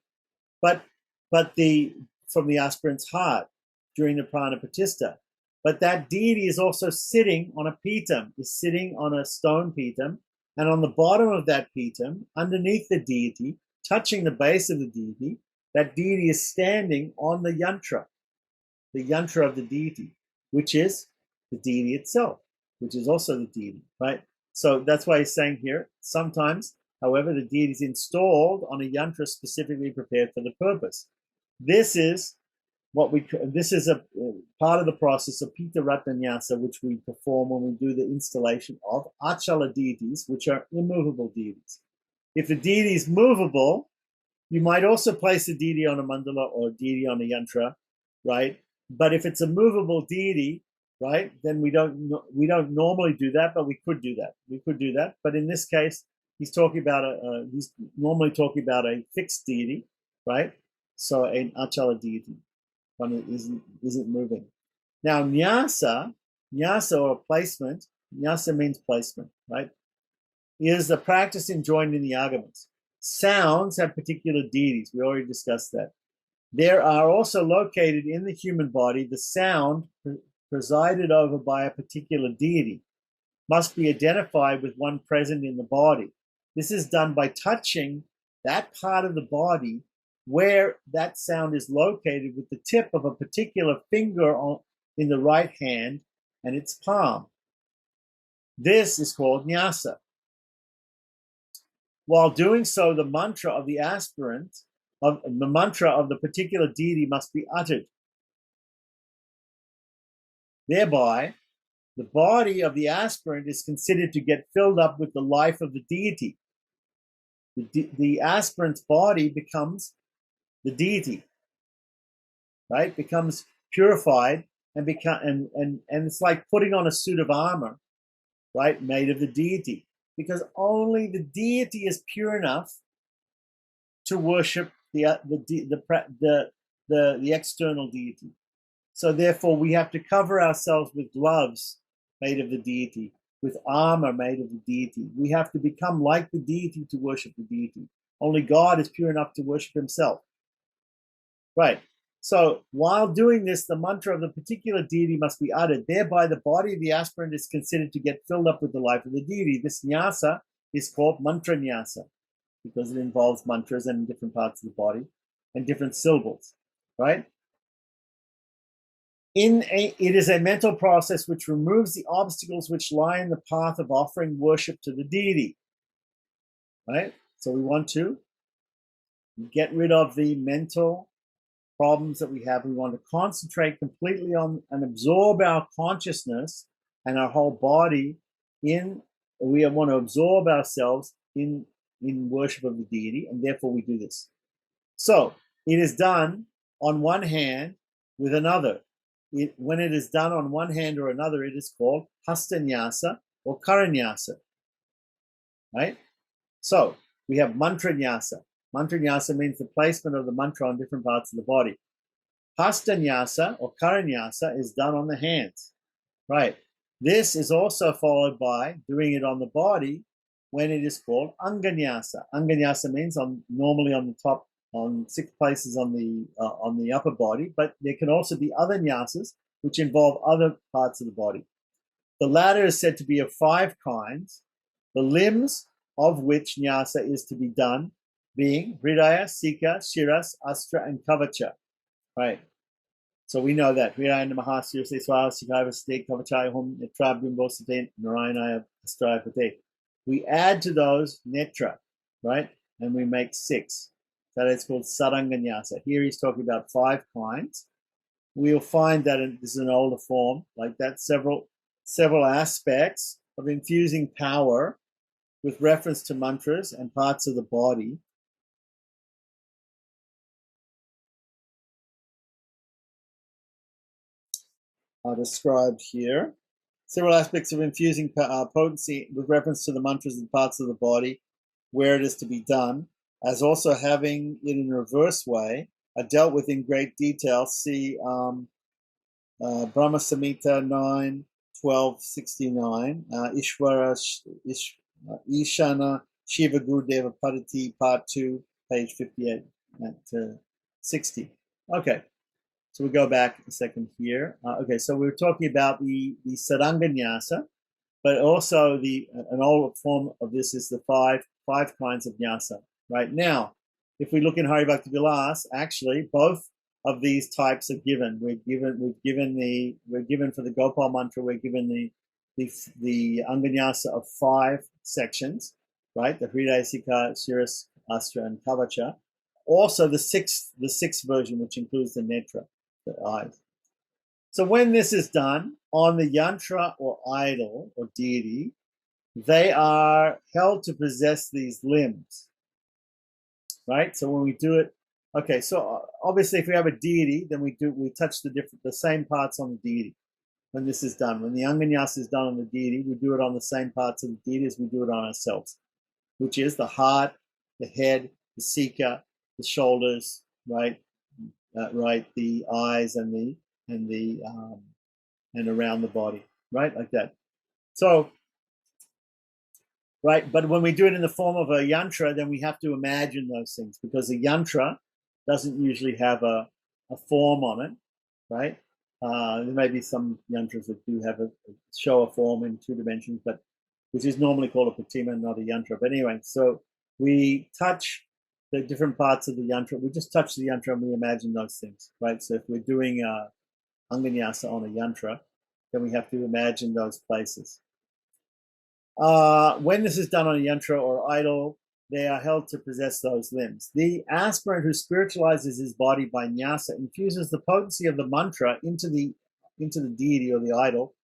But from the aspirant's heart during the prana pratishtha. But that deity is also sitting on a pitam, is sitting on a stone pitam, and on the bottom of that pitam, underneath the deity, touching the base of the deity, that deity is standing on the yantra of the deity, which is the deity itself, which is also the deity, right? So that's why he's saying here, sometimes, however, the deity is installed on a yantra specifically prepared for the purpose. This is a part of the process of Pita Ratanyasa, which we perform when we do the installation of Achala deities, which are immovable deities. If the deity is movable, you might also place a deity on a mandala or a deity on a yantra, right? But if it's a movable deity, right, then we don't normally do that, but we could do that. We could do that, but in this case, he's normally talking about a fixed deity, right? So an Achala deity. One that isn't moving. Now, nyasa or placement, nyasa means placement, right? Is the practice enjoined in the Agamas. Sounds have particular deities. We already discussed that. There are also located in the human body the sound presided over by a particular deity, must be identified with one present in the body. This is done by touching that part of the body where that sound is located with the tip of a particular finger in the right hand and its palm. This is called nyasa. While doing so, the mantra of the aspirant, of the mantra of the particular deity must be uttered. Thereby, the body of the aspirant is considered to get filled up with the life of the deity. The aspirant's body becomes the deity, right? Becomes purified and it's like putting on a suit of armor, right? Made of the deity, because only the deity is pure enough to worship the external deity. So therefore, we have to cover ourselves with gloves made of the deity, with armor made of the deity. We have to become like the deity to worship the deity. Only God is pure enough to worship himself. Right. So while doing this, the mantra of the particular deity must be uttered. Thereby, the body of the aspirant is considered to get filled up with the life of the deity. This nyasa is called mantra nyasa because it involves mantras and different parts of the body and different syllables. Right. It is a mental process which removes the obstacles which lie in the path of offering worship to the deity. Right. So we want to get rid of the mental problems that we have. We want to concentrate completely on and absorb our consciousness and our whole body in. We want to absorb ourselves in worship of the deity, and therefore we do this. So it is done on one hand with another. When it is done on one hand or another, it is called hastanyasa or karanyasa. Right? So we have mantra nyasa. Mantra nyasa means the placement of the mantra on different parts of the body. Hastanyasa or karanyasa is done on the hands. Right. This is also followed by doing it on the body when it is called anganyasa. Anganyasa means normally on the top, on 6 places on the upper body, but there can also be other nyasas which involve other parts of the body. The latter is said to be of 5 kinds, the limbs of which nyasa is to be done being hridaya, sika, shiras, astra, and kavacha. Right. So we know that. We add to those netra, right? And we make 6. That is called saranganyasa. Here he's talking about 5 kinds. We'll find that this is an older form, like that, several aspects of infusing power with reference to mantras and parts of the body are described here. Several aspects of infusing potency with reference to the mantras and parts of the body, where it is to be done, as also having it in a reverse way, are dealt with in great detail. See Brahma Samhita 9, 1269, Ishana Shiva Gurudeva Padati, Part 2, page 58 at 60. Okay. So we go back a second here. Okay, so we were talking about the saranganyasa, but also an old form of this is the five kinds of nyasa. Right now, if we look in Hari Bhakti Vilas, actually both of these types are given. We're given for the Gopal mantra. We're given the anganyasa of 5 sections, right? The Hridaya, Sikha, Shiras, Astra, and Kavacha. Also the sixth version, which includes the netra, the eyes. So when this is done on the yantra or idol or deity, they are held to possess these limbs, right? So when we do it, okay, so obviously if we have a deity, then we touch the same parts on the deity when this is done. When the anganyasa is done on the deity, we do it on the same parts of the deity as we do it on ourselves, which is the heart, the head, the sika, the shoulders, right, the eyes and around the body, right, like that. So, right, but when we do it in the form of a yantra, then we have to imagine those things, because the yantra doesn't usually have a form on it, right? There may be some yantras that do have show a form in 2 dimensions, but which is normally called a pratima, not a yantra. But anyway, so we touch the different parts of the yantra. We just touch the yantra and we imagine those things, right? So if we're doing anganyasa on a yantra, then we have to imagine those places. When this is done on a yantra or idol, they are held to possess those limbs. The aspirant who spiritualizes his body by nyasa infuses the potency of the mantra into the deity or the idol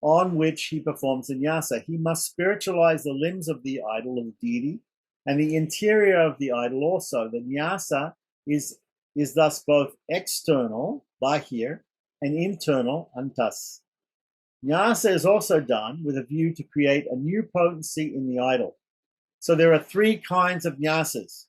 on which he performs the nyasa. He must spiritualize the limbs of the idol or the deity and the interior of the idol also. The nyasa is thus both external, bahir, and internal, antas. Nyasa is also done with a view to create a new potency in the idol. So there are 3 kinds of nyasas,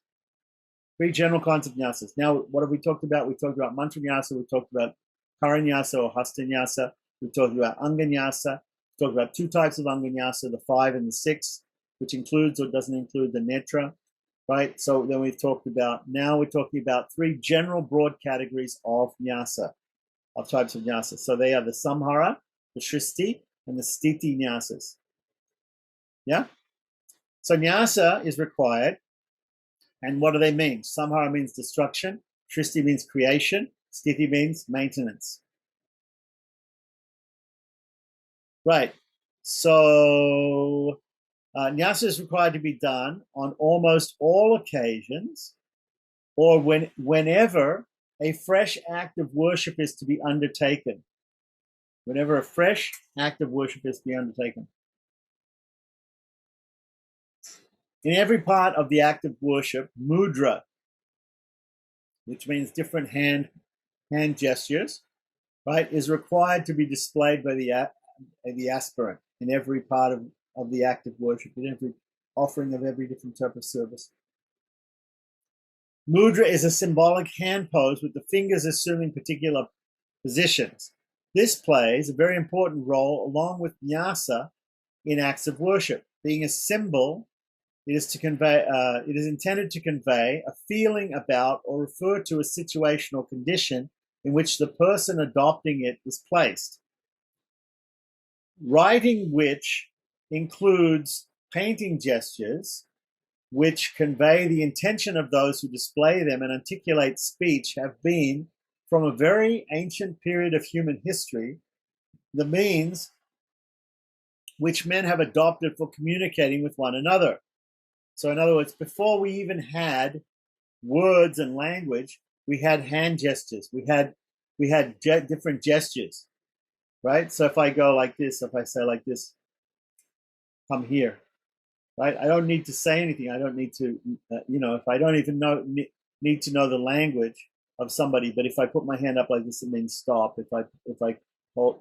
3 general kinds of nyasas. Now, what have we talked about? We talked about mantra nyasa, we talked about karanyasa or hastanyasa, we talked about anganyasa, we talked about 2 types of anganyasa, the 5 and the 6, which includes or doesn't include the netra, right? So then we're talking about 3 general broad categories of nyasa, of types of nyasa. So they are the samhara, the shristi, and the sthiti nyasas. Yeah? So nyasa is required. And what do they mean? Samhara means destruction. Shristi means creation. Sthiti means maintenance. Right. So nyasa is required to be done on almost all occasions or whenever a fresh act of worship is to be undertaken. Whenever a fresh act of worship is to be undertaken. In every part of the act of worship, mudra, which means different hand gestures, right, is required to be displayed by the aspirant in every part of the act of worship, in every offering of every different type of service. Mudra is a symbolic hand pose with the fingers assuming particular positions. This plays a very important role along with nyasa in acts of worship. Being a symbol, it is intended to convey a feeling about or refer to a situation or condition in which the person adopting it is placed. Writing which includes painting gestures which convey the intention of those who display them and articulate speech have been from a very ancient period of human history, the means which men have adopted for communicating with one another. So in other words, before we even had words and language, we had hand gestures. We had different gestures, right? So if I go like this, if I say like this, come here, right? I don't need to say anything. I don't need to, if I don't even need to know the language of somebody, but if I put my hand up like this, it means stop. If I hold,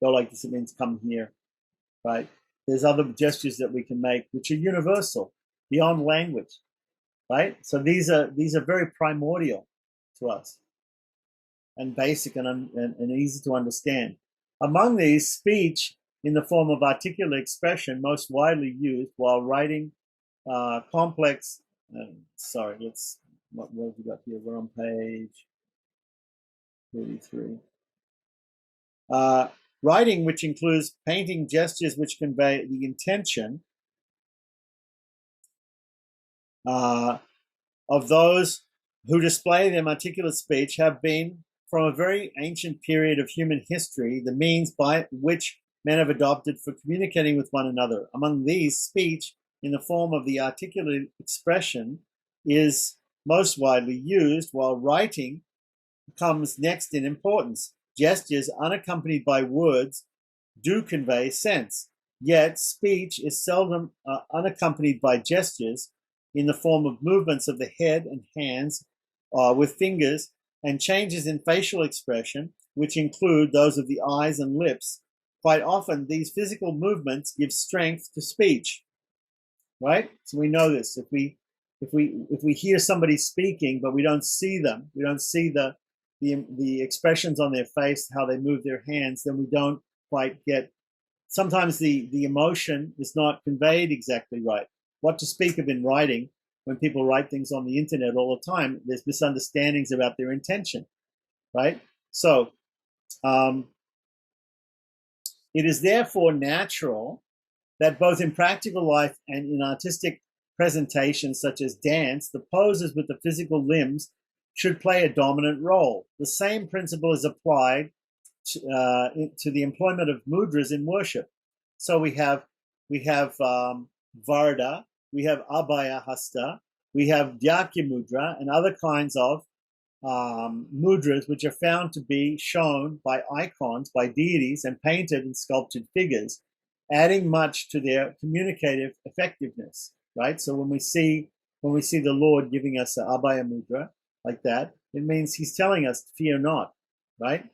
go like this, it means come here, right? There's other gestures that we can make which are universal, beyond language, right? So these are very primordial to us and basic and easy to understand. Among these, speech in the form of articulate expression most widely used while writing complex. Sorry, what have we got here? We're on page 33. Writing, which includes painting gestures which convey the intention of those who display them articulate speech, have been, from a very ancient period of human history, the means by which men have adopted for communicating with one another. Among these, speech in the form of the articulate expression is most widely used, while writing comes next in importance. Gestures unaccompanied by words do convey sense, yet speech is seldom unaccompanied by gestures in the form of movements of the head and hands with fingers, and changes in facial expression, which include those of the eyes and lips. Quite often, these physical movements give strength to speech, right? So we know this. If we hear somebody speaking, but we don't see them, we don't see the expressions on their face, how they move their hands, then we don't quite get. Sometimes the emotion is not conveyed exactly right. What to speak of in writing? When people write things on the internet all the time, there's misunderstandings about their intention, right? So it is therefore natural that both in practical life and in artistic presentations such as dance, the poses with the physical limbs should play a dominant role. The same principle is applied to the employment of mudras in worship. So we have Varda, we have Abhaya Hasta, we have Dyakya Mudra, and other kinds of mudras which are found to be shown by icons, by deities, and painted and sculptured figures, adding much to their communicative effectiveness, right? So when we see the Lord giving us an Abhaya Mudra like that, it means he's telling us, fear not, right?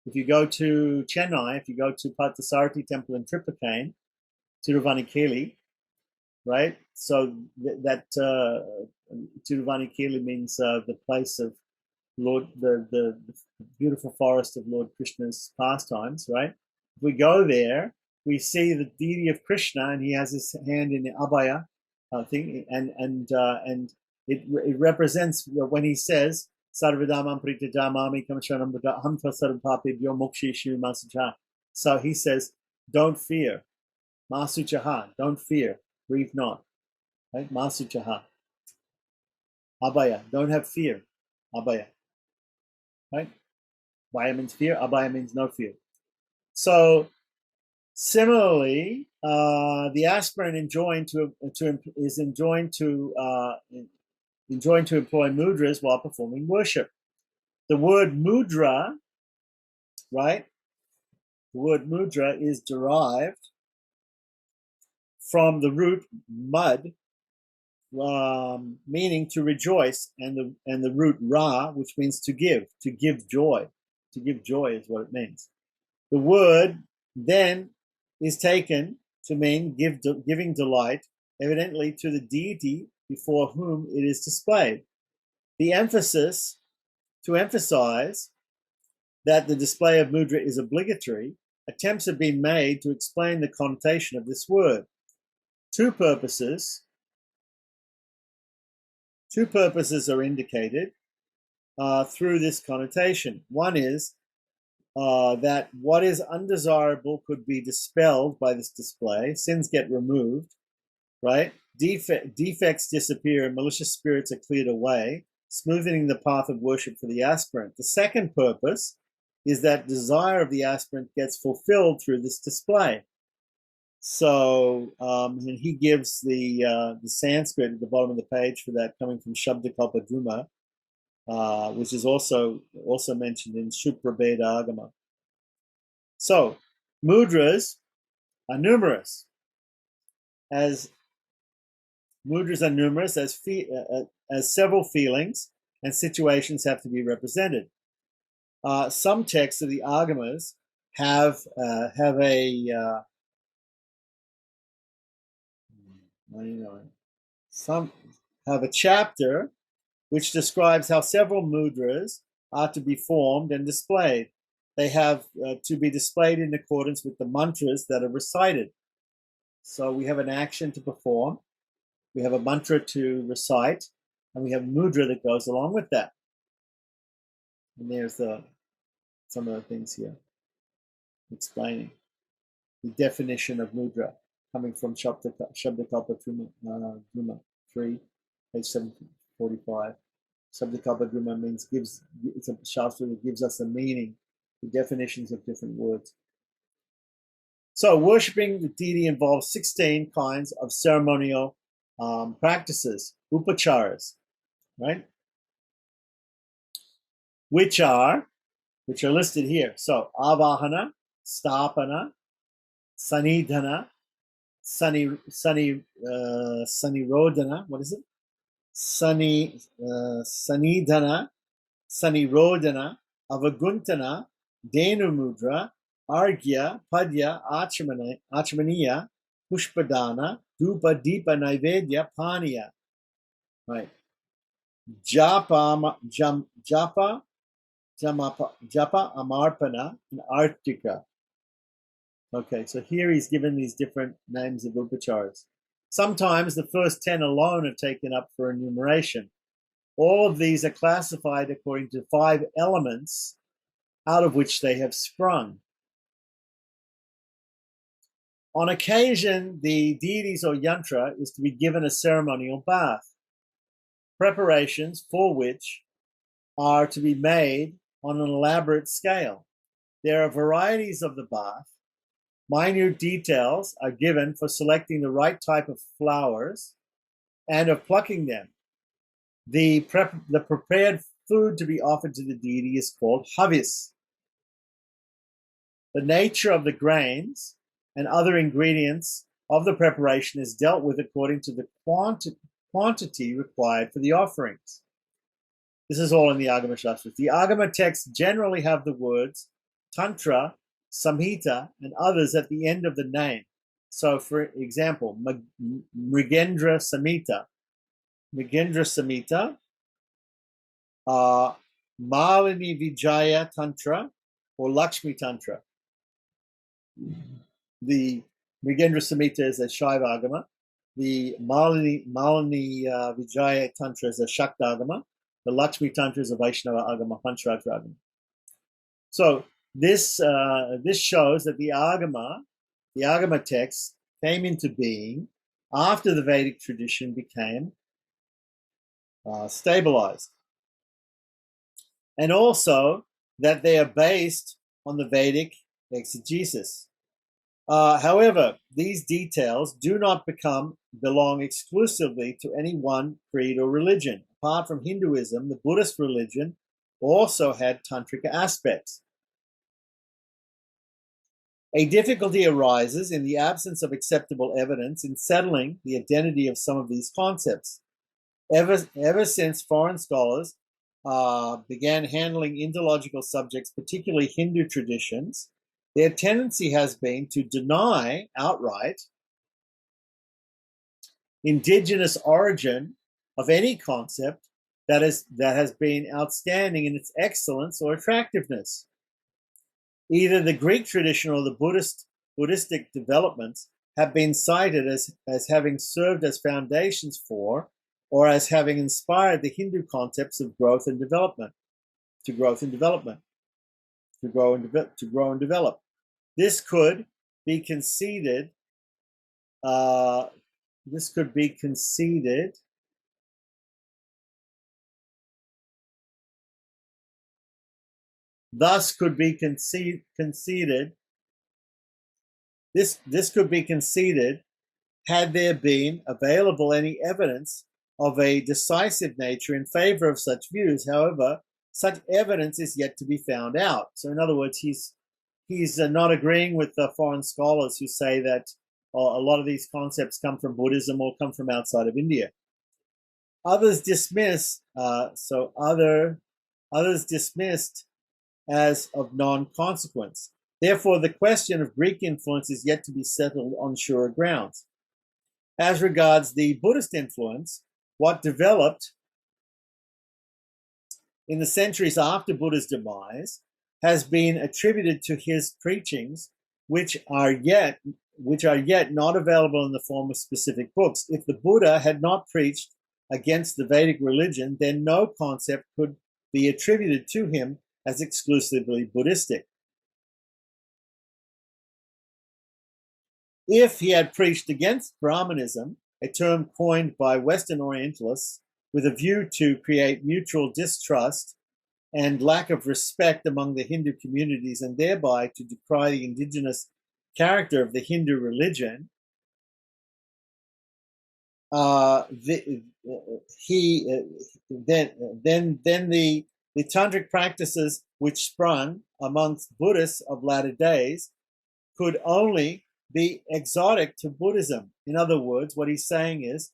If you go to Chennai, if you go to Parthasarathy Temple in Triplicane, Tiruvannamalai, right? So that Tiruvannamalai means the place of Lord, the beautiful forest of Lord Krishna's pastimes, right? If we go there, we see the deity of Krishna, and he has his hand in the Abhaya thing, and it represents when he says Sarvadamam Pritajamami Kamashanam Hamta Sarvapapibhyo Mokshishu Masucha. So he says, don't fear. Masuchaha, don't fear. Grieve not. Right? Masuchaha. Abhaya, don't have fear. Abhaya. Right? Bhaya means fear, abhaya means no fear. So similarly, the aspirant enjoined to employ mudras while performing worship. The word mudra, right? The word mudra is derived from the root mud, meaning to rejoice, and the root ra, which means to give joy. To give joy is what it means. The word then is taken to mean giving delight, evidently to the deity before whom it is displayed. To emphasize that the display of mudra is obligatory, attempts have been made to explain the connotation of this word. Two purposes are indicated through this connotation. One is that what is undesirable could be dispelled by this display. Sins get removed, right? Defects disappear and malicious spirits are cleared away. smoothing the path of worship for the aspirant. The second purpose is that desire of the aspirant gets fulfilled through this display. So, and he gives the Sanskrit at the bottom of the page for that, coming from Shabdakalpa Druma, which is also mentioned in Suprabheda Agama. So, mudras are numerous. As several feelings and situations have to be represented. Some texts of the Agamas have a chapter which describes how several mudras are to be formed and displayed. They have to be displayed in accordance with the mantras that are recited. So we have an action to perform, we have a mantra to recite, and we have mudra that goes along with that. And there's some of the things here explaining the definition of mudra, coming from Shabdakalpa Druma 3, page 745. Shabdakalpa Druma means it's a shastra that gives us a meaning, the definitions of different words. So worshipping the deity involves 16 kinds of ceremonial practices, upacharas, right? Which are listed here. So avahana, stapana, sanidhana, sanirodhana, what is it? Sanidhana, sanirodhana, avaguntana, dhenumudra, argya, padya, achmaniya, pushpadana, dhupa, deepa, naivedya, paniya. Right. Japa, amarpana, and artika. Okay, so here he's given these different names of upacharas. Sometimes the first 10 alone are taken up for enumeration. All of these are classified according to 5 elements out of which they have sprung. On occasion, the deities or yantra is to be given a ceremonial bath, preparations for which are to be made on an elaborate scale. There are varieties of the bath. Minute details are given for selecting the right type of flowers and of plucking them. The prepared food to be offered to the deity is called havis. The nature of the grains and other ingredients of the preparation is dealt with according to the quantity required for the offerings. This is all in the Agama Shastras. The Agama texts generally have the words Tantra, Samhita, and others at the end of the name. So, for example, Mrigendra Samhita, Malini Vijaya Tantra, or Lakshmi Tantra. The Mrigendra Samhita is a Shaiva Agama. The Malini Vijaya Tantra is a Shakta Agama. The Lakshmi Tantra is a Vaishnava Agama, Pancharatra Agama. So this shows that the Agama text came into being after the Vedic tradition became stabilized, and also that they are based on the Vedic exegesis. However, these details do not belong exclusively to any one creed or religion. Apart from Hinduism, the Buddhist religion also had tantric aspects. A difficulty arises in the absence of acceptable evidence in settling the identity of some of these concepts. Ever since foreign scholars began handling Indological subjects, particularly Hindu traditions, their tendency has been to deny outright indigenous origin of any concept that has been outstanding in its excellence or attractiveness. Either the Greek tradition or the Buddhistic developments have been cited as having served as foundations for, or as having inspired the Hindu concepts of growth and development, to grow and develop. This could be conceded. thus could be conceded. This could be conceded had there been available any evidence of a decisive nature in favor of such views. However, such evidence is yet to be found out. So in other words, he's not agreeing with the foreign scholars who say that a lot of these concepts come from Buddhism or come from outside of India. Others dismissed as of non-consequence. Therefore, the question of Greek influence is yet to be settled on surer grounds. As regards the Buddhist influence, what developed in the centuries after Buddha's demise has been attributed to his preachings, which are yet not available in the form of specific books. If the Buddha had not preached against the Vedic religion, then no concept could be attributed to him as exclusively Buddhistic. If he had preached against Brahmanism, a term coined by Western Orientalists with a view to create mutual distrust and lack of respect among the Hindu communities and thereby to decry the indigenous character of the Hindu religion, then the tantric practices which sprung amongst Buddhists of latter days could only be exotic to Buddhism. In other words, what he's saying is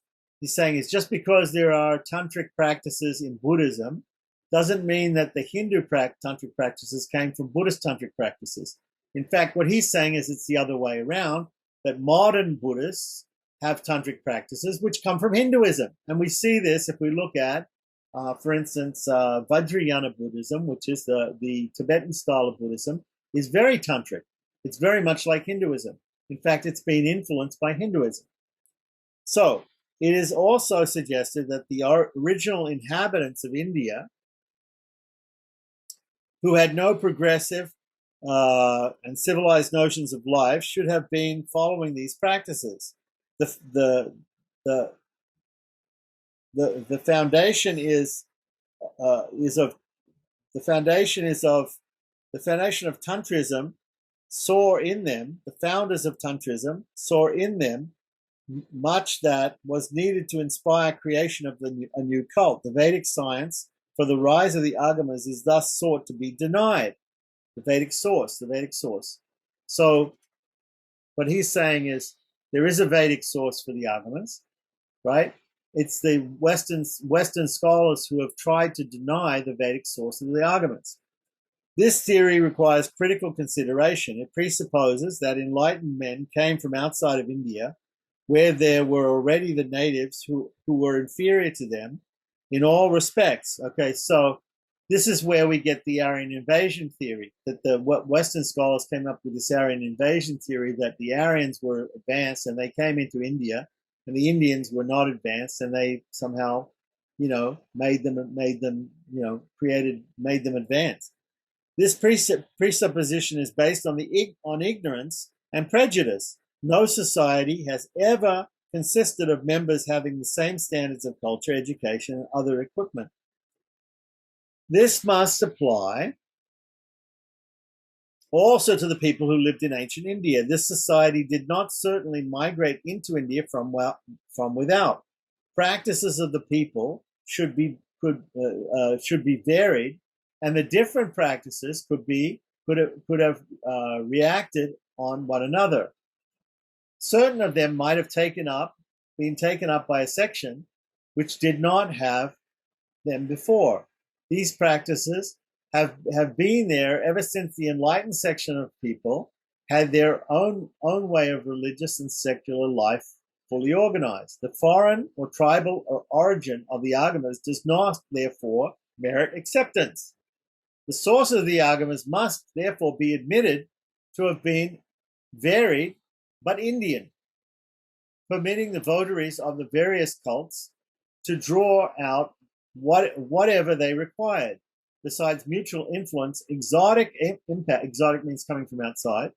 just because there are tantric practices in Buddhism doesn't mean that the Hindu tantric practices came from Buddhist tantric practices. In fact, what he's saying is it's the other way around, that modern Buddhists have tantric practices which come from Hinduism. And we see this if we look at, for instance, Vajrayana Buddhism, which is the Tibetan style of Buddhism, is very tantric. It's very much like Hinduism. In fact, it's been influenced by Hinduism. So it is also suggested that the original inhabitants of India, who had no progressive and civilized notions of life, should have been following these practices. The foundation is of Tantrism saw in them, the founders of Tantrism saw in them much that was needed to inspire creation of a new cult. The Vedic science for the rise of the Agamas is thus sought to be denied. The Vedic source. So what he's saying is there is a Vedic source for the Agamas, right? It's the Western scholars who have tried to deny the Vedic source of the Agamas. This theory requires critical consideration. It presupposes that enlightened men came from outside of India, where there were already the natives who were inferior to them in all respects. Okay, so this is where we get the Aryan invasion theory, that the Western scholars came up with this Aryan invasion theory that the Aryans were advanced and they came into India, and the Indians were not advanced, and they somehow, made them advanced. This presupposition is based on ignorance and prejudice. No society has ever consisted of members having the same standards of culture, education, and other equipment. This must apply also to the people who lived in ancient India. This society did not certainly migrate into India from without. Practices of the people should be varied, and the different practices could have reacted on one another. Certain of them might have been taken up by a section which did not have them before. These practices have been there ever since the enlightened section of people had their own way of religious and secular life fully organized. The foreign or tribal origin of the Agamas does not, therefore, merit acceptance. The source of the Agamas must, therefore, be admitted to have been varied but Indian, permitting the votaries of the various cults to draw out whatever they required. Besides mutual influence, exotic impact, exotic means coming from outside,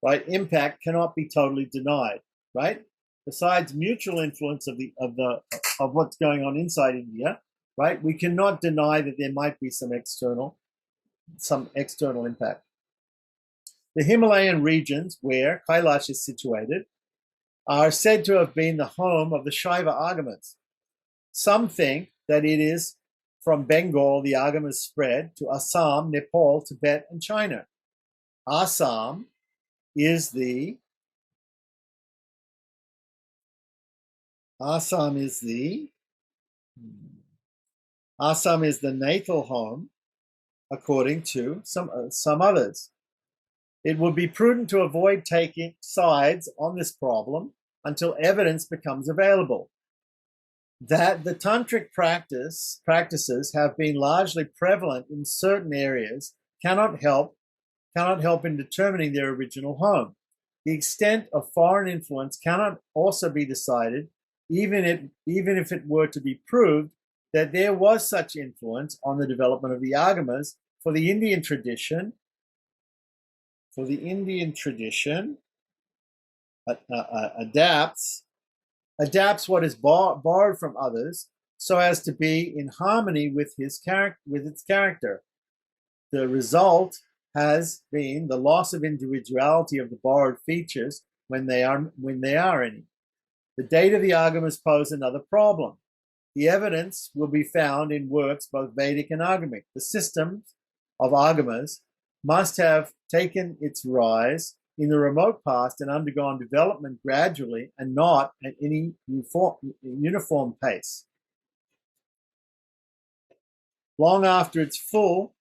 right? Impact cannot be totally denied, right? Besides mutual influence of what's going on inside India, right? We cannot deny that there might be some external some external impact. The Himalayan regions where Kailash is situated are said to have been the home of the Shaiva Agamas. Some think that it is from Bengal the Agamas spread to Assam, Nepal, Tibet, and China. Assam is the natal home, according to some others. It would be prudent to avoid taking sides on this problem until evidence becomes available. That the tantric practices have been largely prevalent in certain areas cannot help in determining their original home. The extent of foreign influence cannot also be decided, even if it were to be proved that there was such influence on the development of the Agamas. For the Indian tradition adapts what is borrowed from others so as to be in harmony with its character. The result has been the loss of individuality of the borrowed features when they are any. The date of the Agamas pose another problem. The evidence will be found in works both Vedic and Agamic. The system of Agamas must have taken its rise in the remote past and undergone development gradually and not at any uniform pace. Long after its full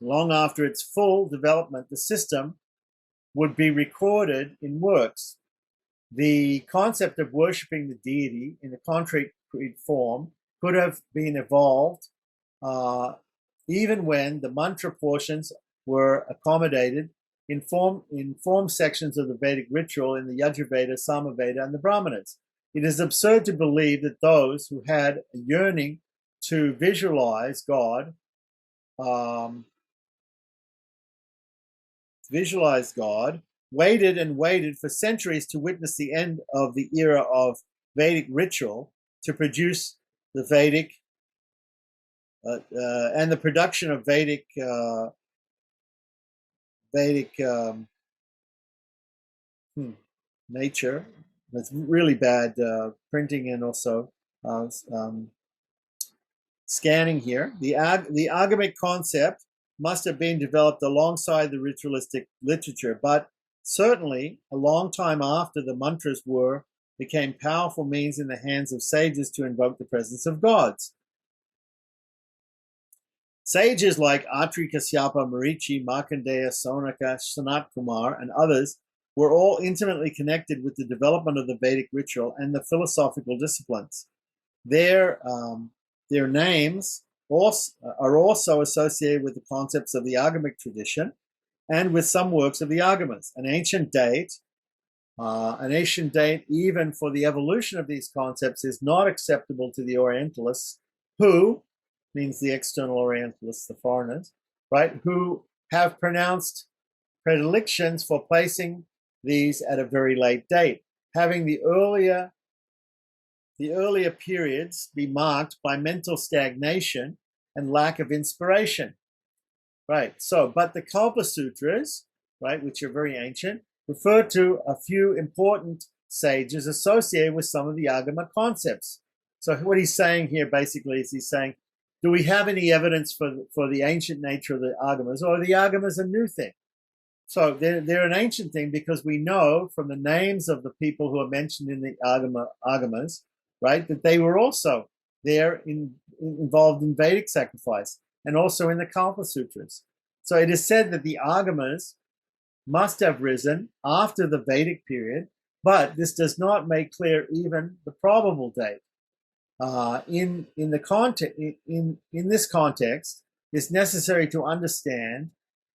development, the system would be recorded in works. The concept of worshipping the deity in a concrete form could have been evolved even when the mantra portions were accommodated in form sections of the Vedic ritual in the Yajurveda, Samaveda, and the Brahmanas. It is absurd to believe that those who had a yearning to visualize God waited and waited for centuries to witness the end of the era of Vedic ritual to produce the Vedic and the production of Vedic nature. That's really bad printing and also scanning here. The Agamic concept must have been developed alongside the ritualistic literature, but certainly a long time after the mantras became powerful means in the hands of sages to invoke the presence of gods. Sages like Atri Kasyapa, Marichi, Markandeya, Sonaka, Sanat Kumar, and others were all intimately connected with the development of the Vedic ritual and the philosophical disciplines. Their names are also associated with the concepts of the Agamic tradition and with some works of the Agamas. An ancient date even for the evolution of these concepts is not acceptable to the Orientalists, who means the external Orientalists, the foreigners, right, who have pronounced predilections for placing these at a very late date, having the earlier periods be marked by mental stagnation and lack of inspiration. Right. So, but the Kalpa Sutras, right, which are very ancient, refer to a few important sages associated with some of the Agama concepts. So what he's saying here basically is he's saying, do we have any evidence for the ancient nature of the Agamas, or are the Agamas a new thing? So they're an ancient thing because we know from the names of the people who are mentioned in the Agamas, right, that they were also there involved in Vedic sacrifice and also in the Kalpa Sutras. So it is said that the Agamas must have risen after the Vedic period, but this does not make clear even the probable date. In this context, it's necessary to understand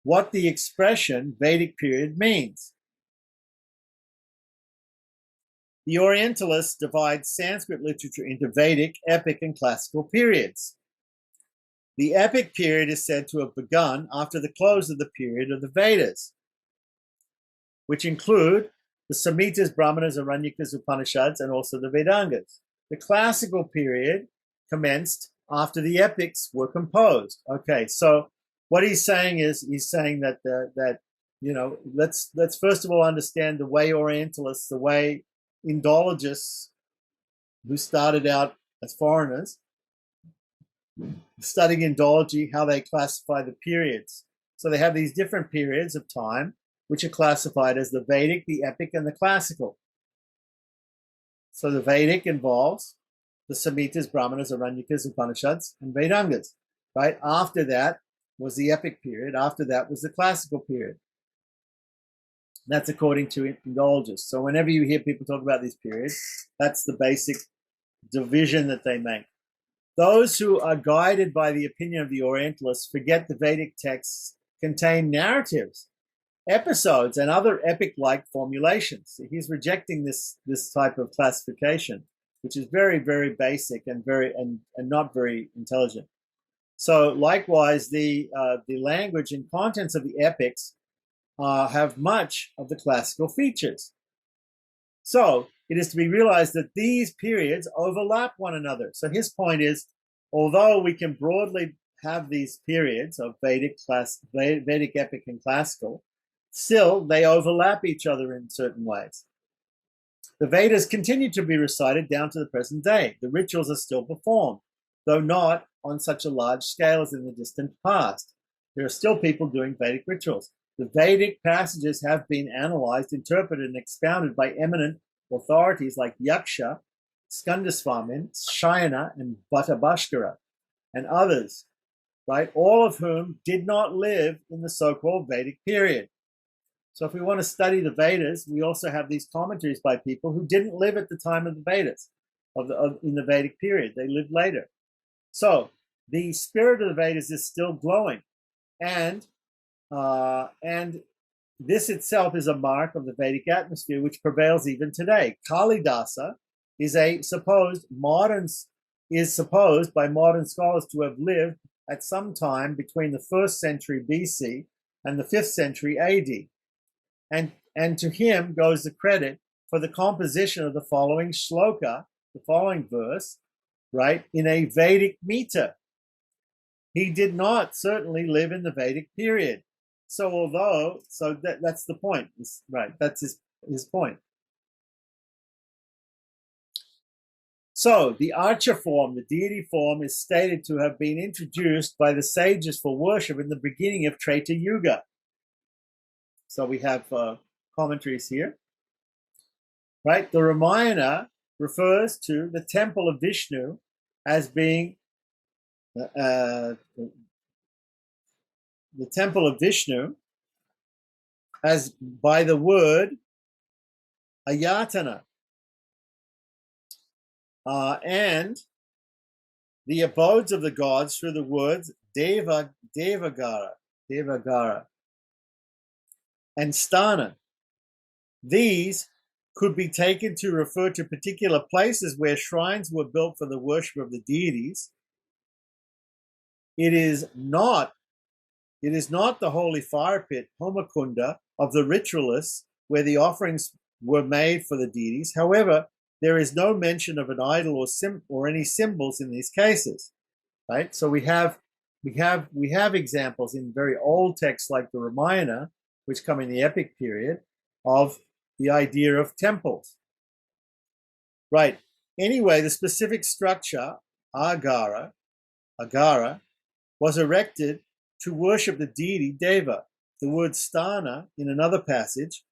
what the expression Vedic period means. The Orientalists divide Sanskrit literature into Vedic, epic, and classical periods. The epic period is said to have begun after the close of the period of the Vedas, which include the Samhitas, Brahmanas, Aranyakas, Upanishads, and also the Vedangas. The classical period commenced after the epics were composed. Okay, so what he's saying is that let's first of all understand the way Orientalists, the way Indologists, who started out as foreigners, studying Indology, how they classify the periods. So they have these different periods of time, which are classified as the Vedic, the Epic, and the Classical. So the Vedic involves the Samhitas, Brahmanas, Aranyakas, Upanishads, and Vedangas. Right? After that was the Epic period. After that was the Classical period. That's according to Indologists. So whenever you hear people talk about these periods, that's the basic division that they make. Those who are guided by the opinion of the Orientalists forget the Vedic texts contain narratives, episodes, and other epic-like formulations. He's rejecting this type of classification, which is very, very basic and not very intelligent. So likewise, the language and contents of the epics have much of the classical features. So it is to be realized that these periods overlap one another. So his point is, although we can broadly have these periods of Vedic, Epic, and Classical, still they overlap each other in certain ways. The Vedas continue to be recited down to the present day. The rituals are still performed, though not on such a large scale as in the distant past. There are still people doing Vedic rituals. The Vedic passages have been analyzed, interpreted, and expounded by eminent authorities like Yaksha, Skandaswamin, Shayana, and Bhattabhaskara, and others, right? All of whom did not live in the so-called Vedic period. So if we want to study the Vedas, we also have these commentaries by people who didn't live at the time of the Vedas, in the Vedic period. They lived later. So the spirit of the Vedas is still glowing, and this itself is a mark of the Vedic atmosphere which prevails even today. Kalidasa is supposed by modern scholars to have lived at some time between the 1st century BC and the 5th century AD. And to him goes the credit for the composition of the following shloka, the following verse, right, in a Vedic meter. He did not certainly live in the Vedic period. So that's the point, right? That's his point. So the Archa form, the deity form, is stated to have been introduced by the sages for worship in the beginning of Treta Yuga. So we have commentaries here, right? The Ramayana refers to the temple of Vishnu as being the temple of Vishnu as by the word Ayatana, and the abodes of the gods through the words Devagara, and Sthana. These could be taken to refer to particular places where shrines were built for the worship of the deities. It is not the holy fire pit, Homakunda, of the ritualists where the offerings were made for the deities. However, there is no mention of an idol or any symbols in these cases, right? So we have examples in very old texts like the Ramayana, which come in the epic period, of the idea of temples, right? Anyway, the specific structure, Agara, was erected to worship the deity Deva. The word Sthana in another passage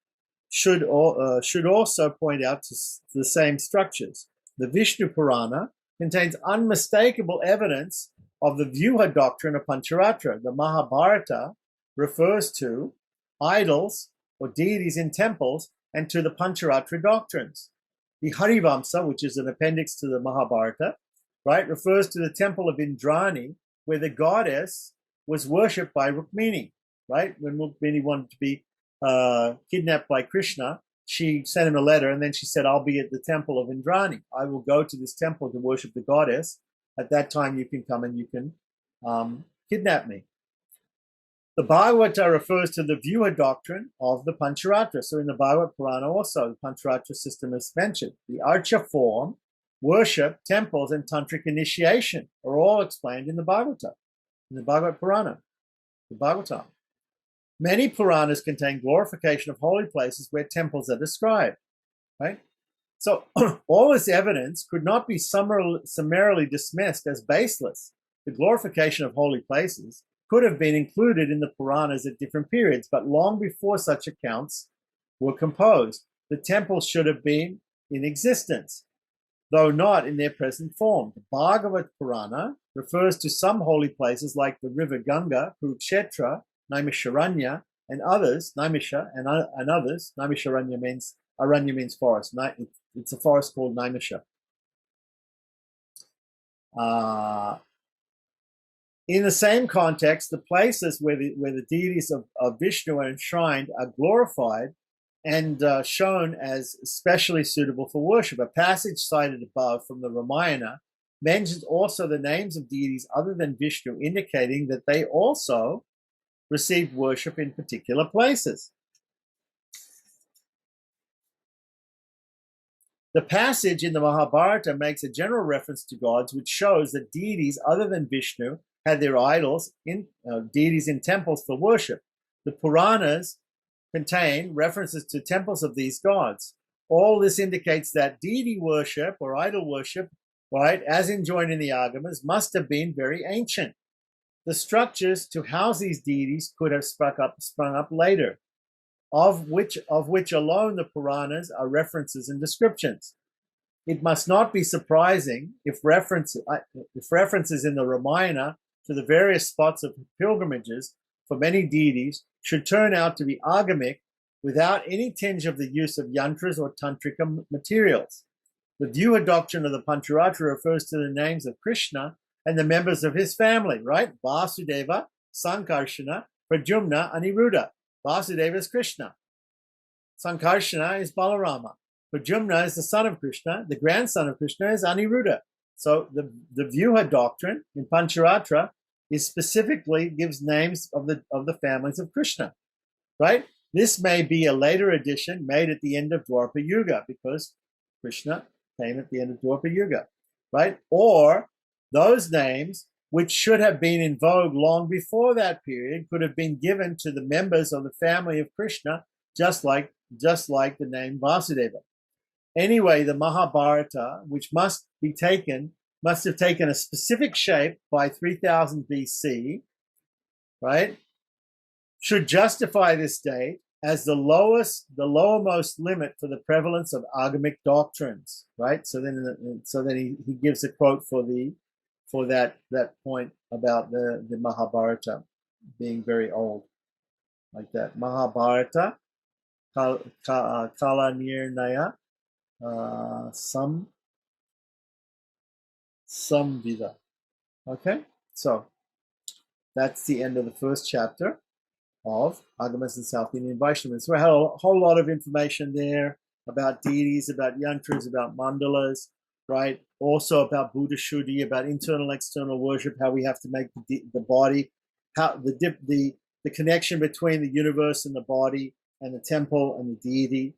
should also point out to the same structures. The Vishnu Purana contains unmistakable evidence of the Vyuha doctrine of Pancharatra. The Mahabharata refers to idols or deities in temples and to the Pancharatra doctrines. The Harivamsa, which is an appendix to the Mahabharata, right, refers to the temple of Indrani, where the goddess was worshipped by Rukmini, right? When Rukmini wanted to be kidnapped by Krishna, she sent him a letter, and then she said, I'll be at the temple of Indrani. I will go to this temple to worship the goddess. At that time, you can come and you can kidnap me. The Bhagavata refers to the Vyuha doctrine of the Pancharatra. So in the Bhagavad Purana also, the Pancharatra system is mentioned. The Archa form, worship, temples, and tantric initiation are all explained in the Bhagavata, in the Bhagavad Purana. the Bhagavatam. Many Puranas contain glorification of holy places where temples are described, right? So all this evidence could not be summarily dismissed as baseless. The glorification of holy places could have been included in the Puranas at different periods, but long before such accounts were composed, the temples should have been in existence, though not in their present form. The Bhagavat Purana refers to some holy places like the river Ganga, Kurukshetra, Naimisharanya, and others, Naimisha and others. Naimisharanya means, Aranya means forest. It's a forest called Naimisha. In the same context, the places where the deities of Vishnu are enshrined are glorified and shown as especially suitable for worship. A passage cited above from the Ramayana mentions also the names of deities other than Vishnu, indicating that they also received worship in particular places. The passage in the Mahabharata makes a general reference to gods, which shows that deities other than Vishnu had their idols, deities in temples for worship. The Puranas contain references to temples of these gods. All this indicates that deity worship or idol worship, right, as enjoined in the Agamas, must have been very ancient. The structures to house these deities could have sprung up later, of which alone the Puranas are references and descriptions. It must not be surprising if references in the Ramayana to the various spots of pilgrimages for many deities should turn out to be agamic without any tinge of the use of yantras or tantrika materials. The Vyuha doctrine of the Pancharatra refers to the names of Krishna and the members of his family, right? Vasudeva, Sankarshana, Pradyumna, Aniruddha. Vasudeva is Krishna. Sankarshana is Balarama. Pradyumna is the son of Krishna. The grandson of Krishna is Aniruddha. So the Vyuha doctrine in Pancharatra is specifically gives names of the families of Krishna, right? This may be a later addition made at the end of Dwapara Yuga because Krishna came at the end of Dwapara Yuga, right? Or those names which should have been in vogue long before that period could have been given to the members of the family of Krishna, just like the name Vasudeva. Anyway, the Mahabharata, which must have taken a specific shape by 3000 BC, right, should justify this date as the lowermost limit for the prevalence of agamic doctrines, right? So then he gives a quote for that point about the Mahabharata being very old, like that. Mahabharata, Kala Nirnaya, Samvida. Okay, so that's the end of the first chapter of Agamas and South Indian Vaishnavism. So I had a whole lot of information there about deities, about yantras, about mandalas, right? Also about Buddha Shuddhi, about internal, external worship, how we have to make the body, how the connection between the universe and the body and the temple and the deity,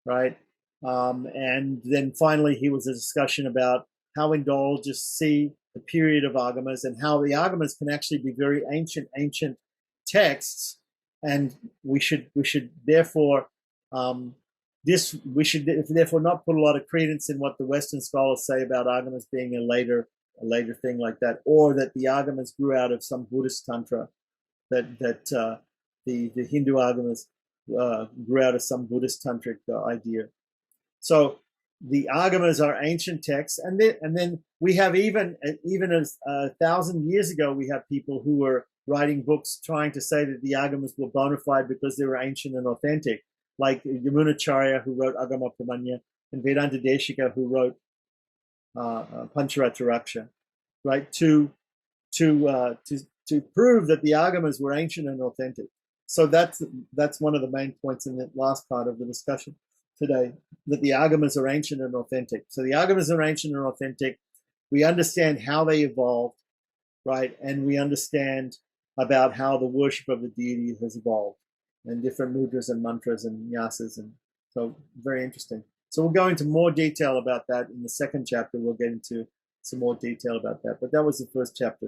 right? And then finally, here was a discussion about how indulgers see the period of Agamas and how the Agamas can actually be very ancient texts, and we should therefore not put a lot of credence in what the Western scholars say about Agamas being a later thing like that, or that the Agamas grew out of some Buddhist tantra, that the Hindu Agamas grew out of some Buddhist tantric idea. So the Agamas are ancient texts, and then we have even as 1,000 years ago, we have people who were writing books trying to say that the Agamas were bona fide because they were ancient and authentic, like Yamunacharya, who wrote Agama Pramanya, and Vedanta Deshika, who wrote Pancharatra Raksha, right? To prove that the Agamas were ancient and authentic. So that's one of the main points in the last part of the discussion today, that the Agamas are ancient and authentic. So the Agamas are ancient and authentic. We understand how they evolved, right? And we understand about how the worship of the deity has evolved, and different mudras and mantras and nyasas. And so very interesting. So we'll go into more detail about that in the second chapter. We'll get into some more detail about that. But that was the first chapter.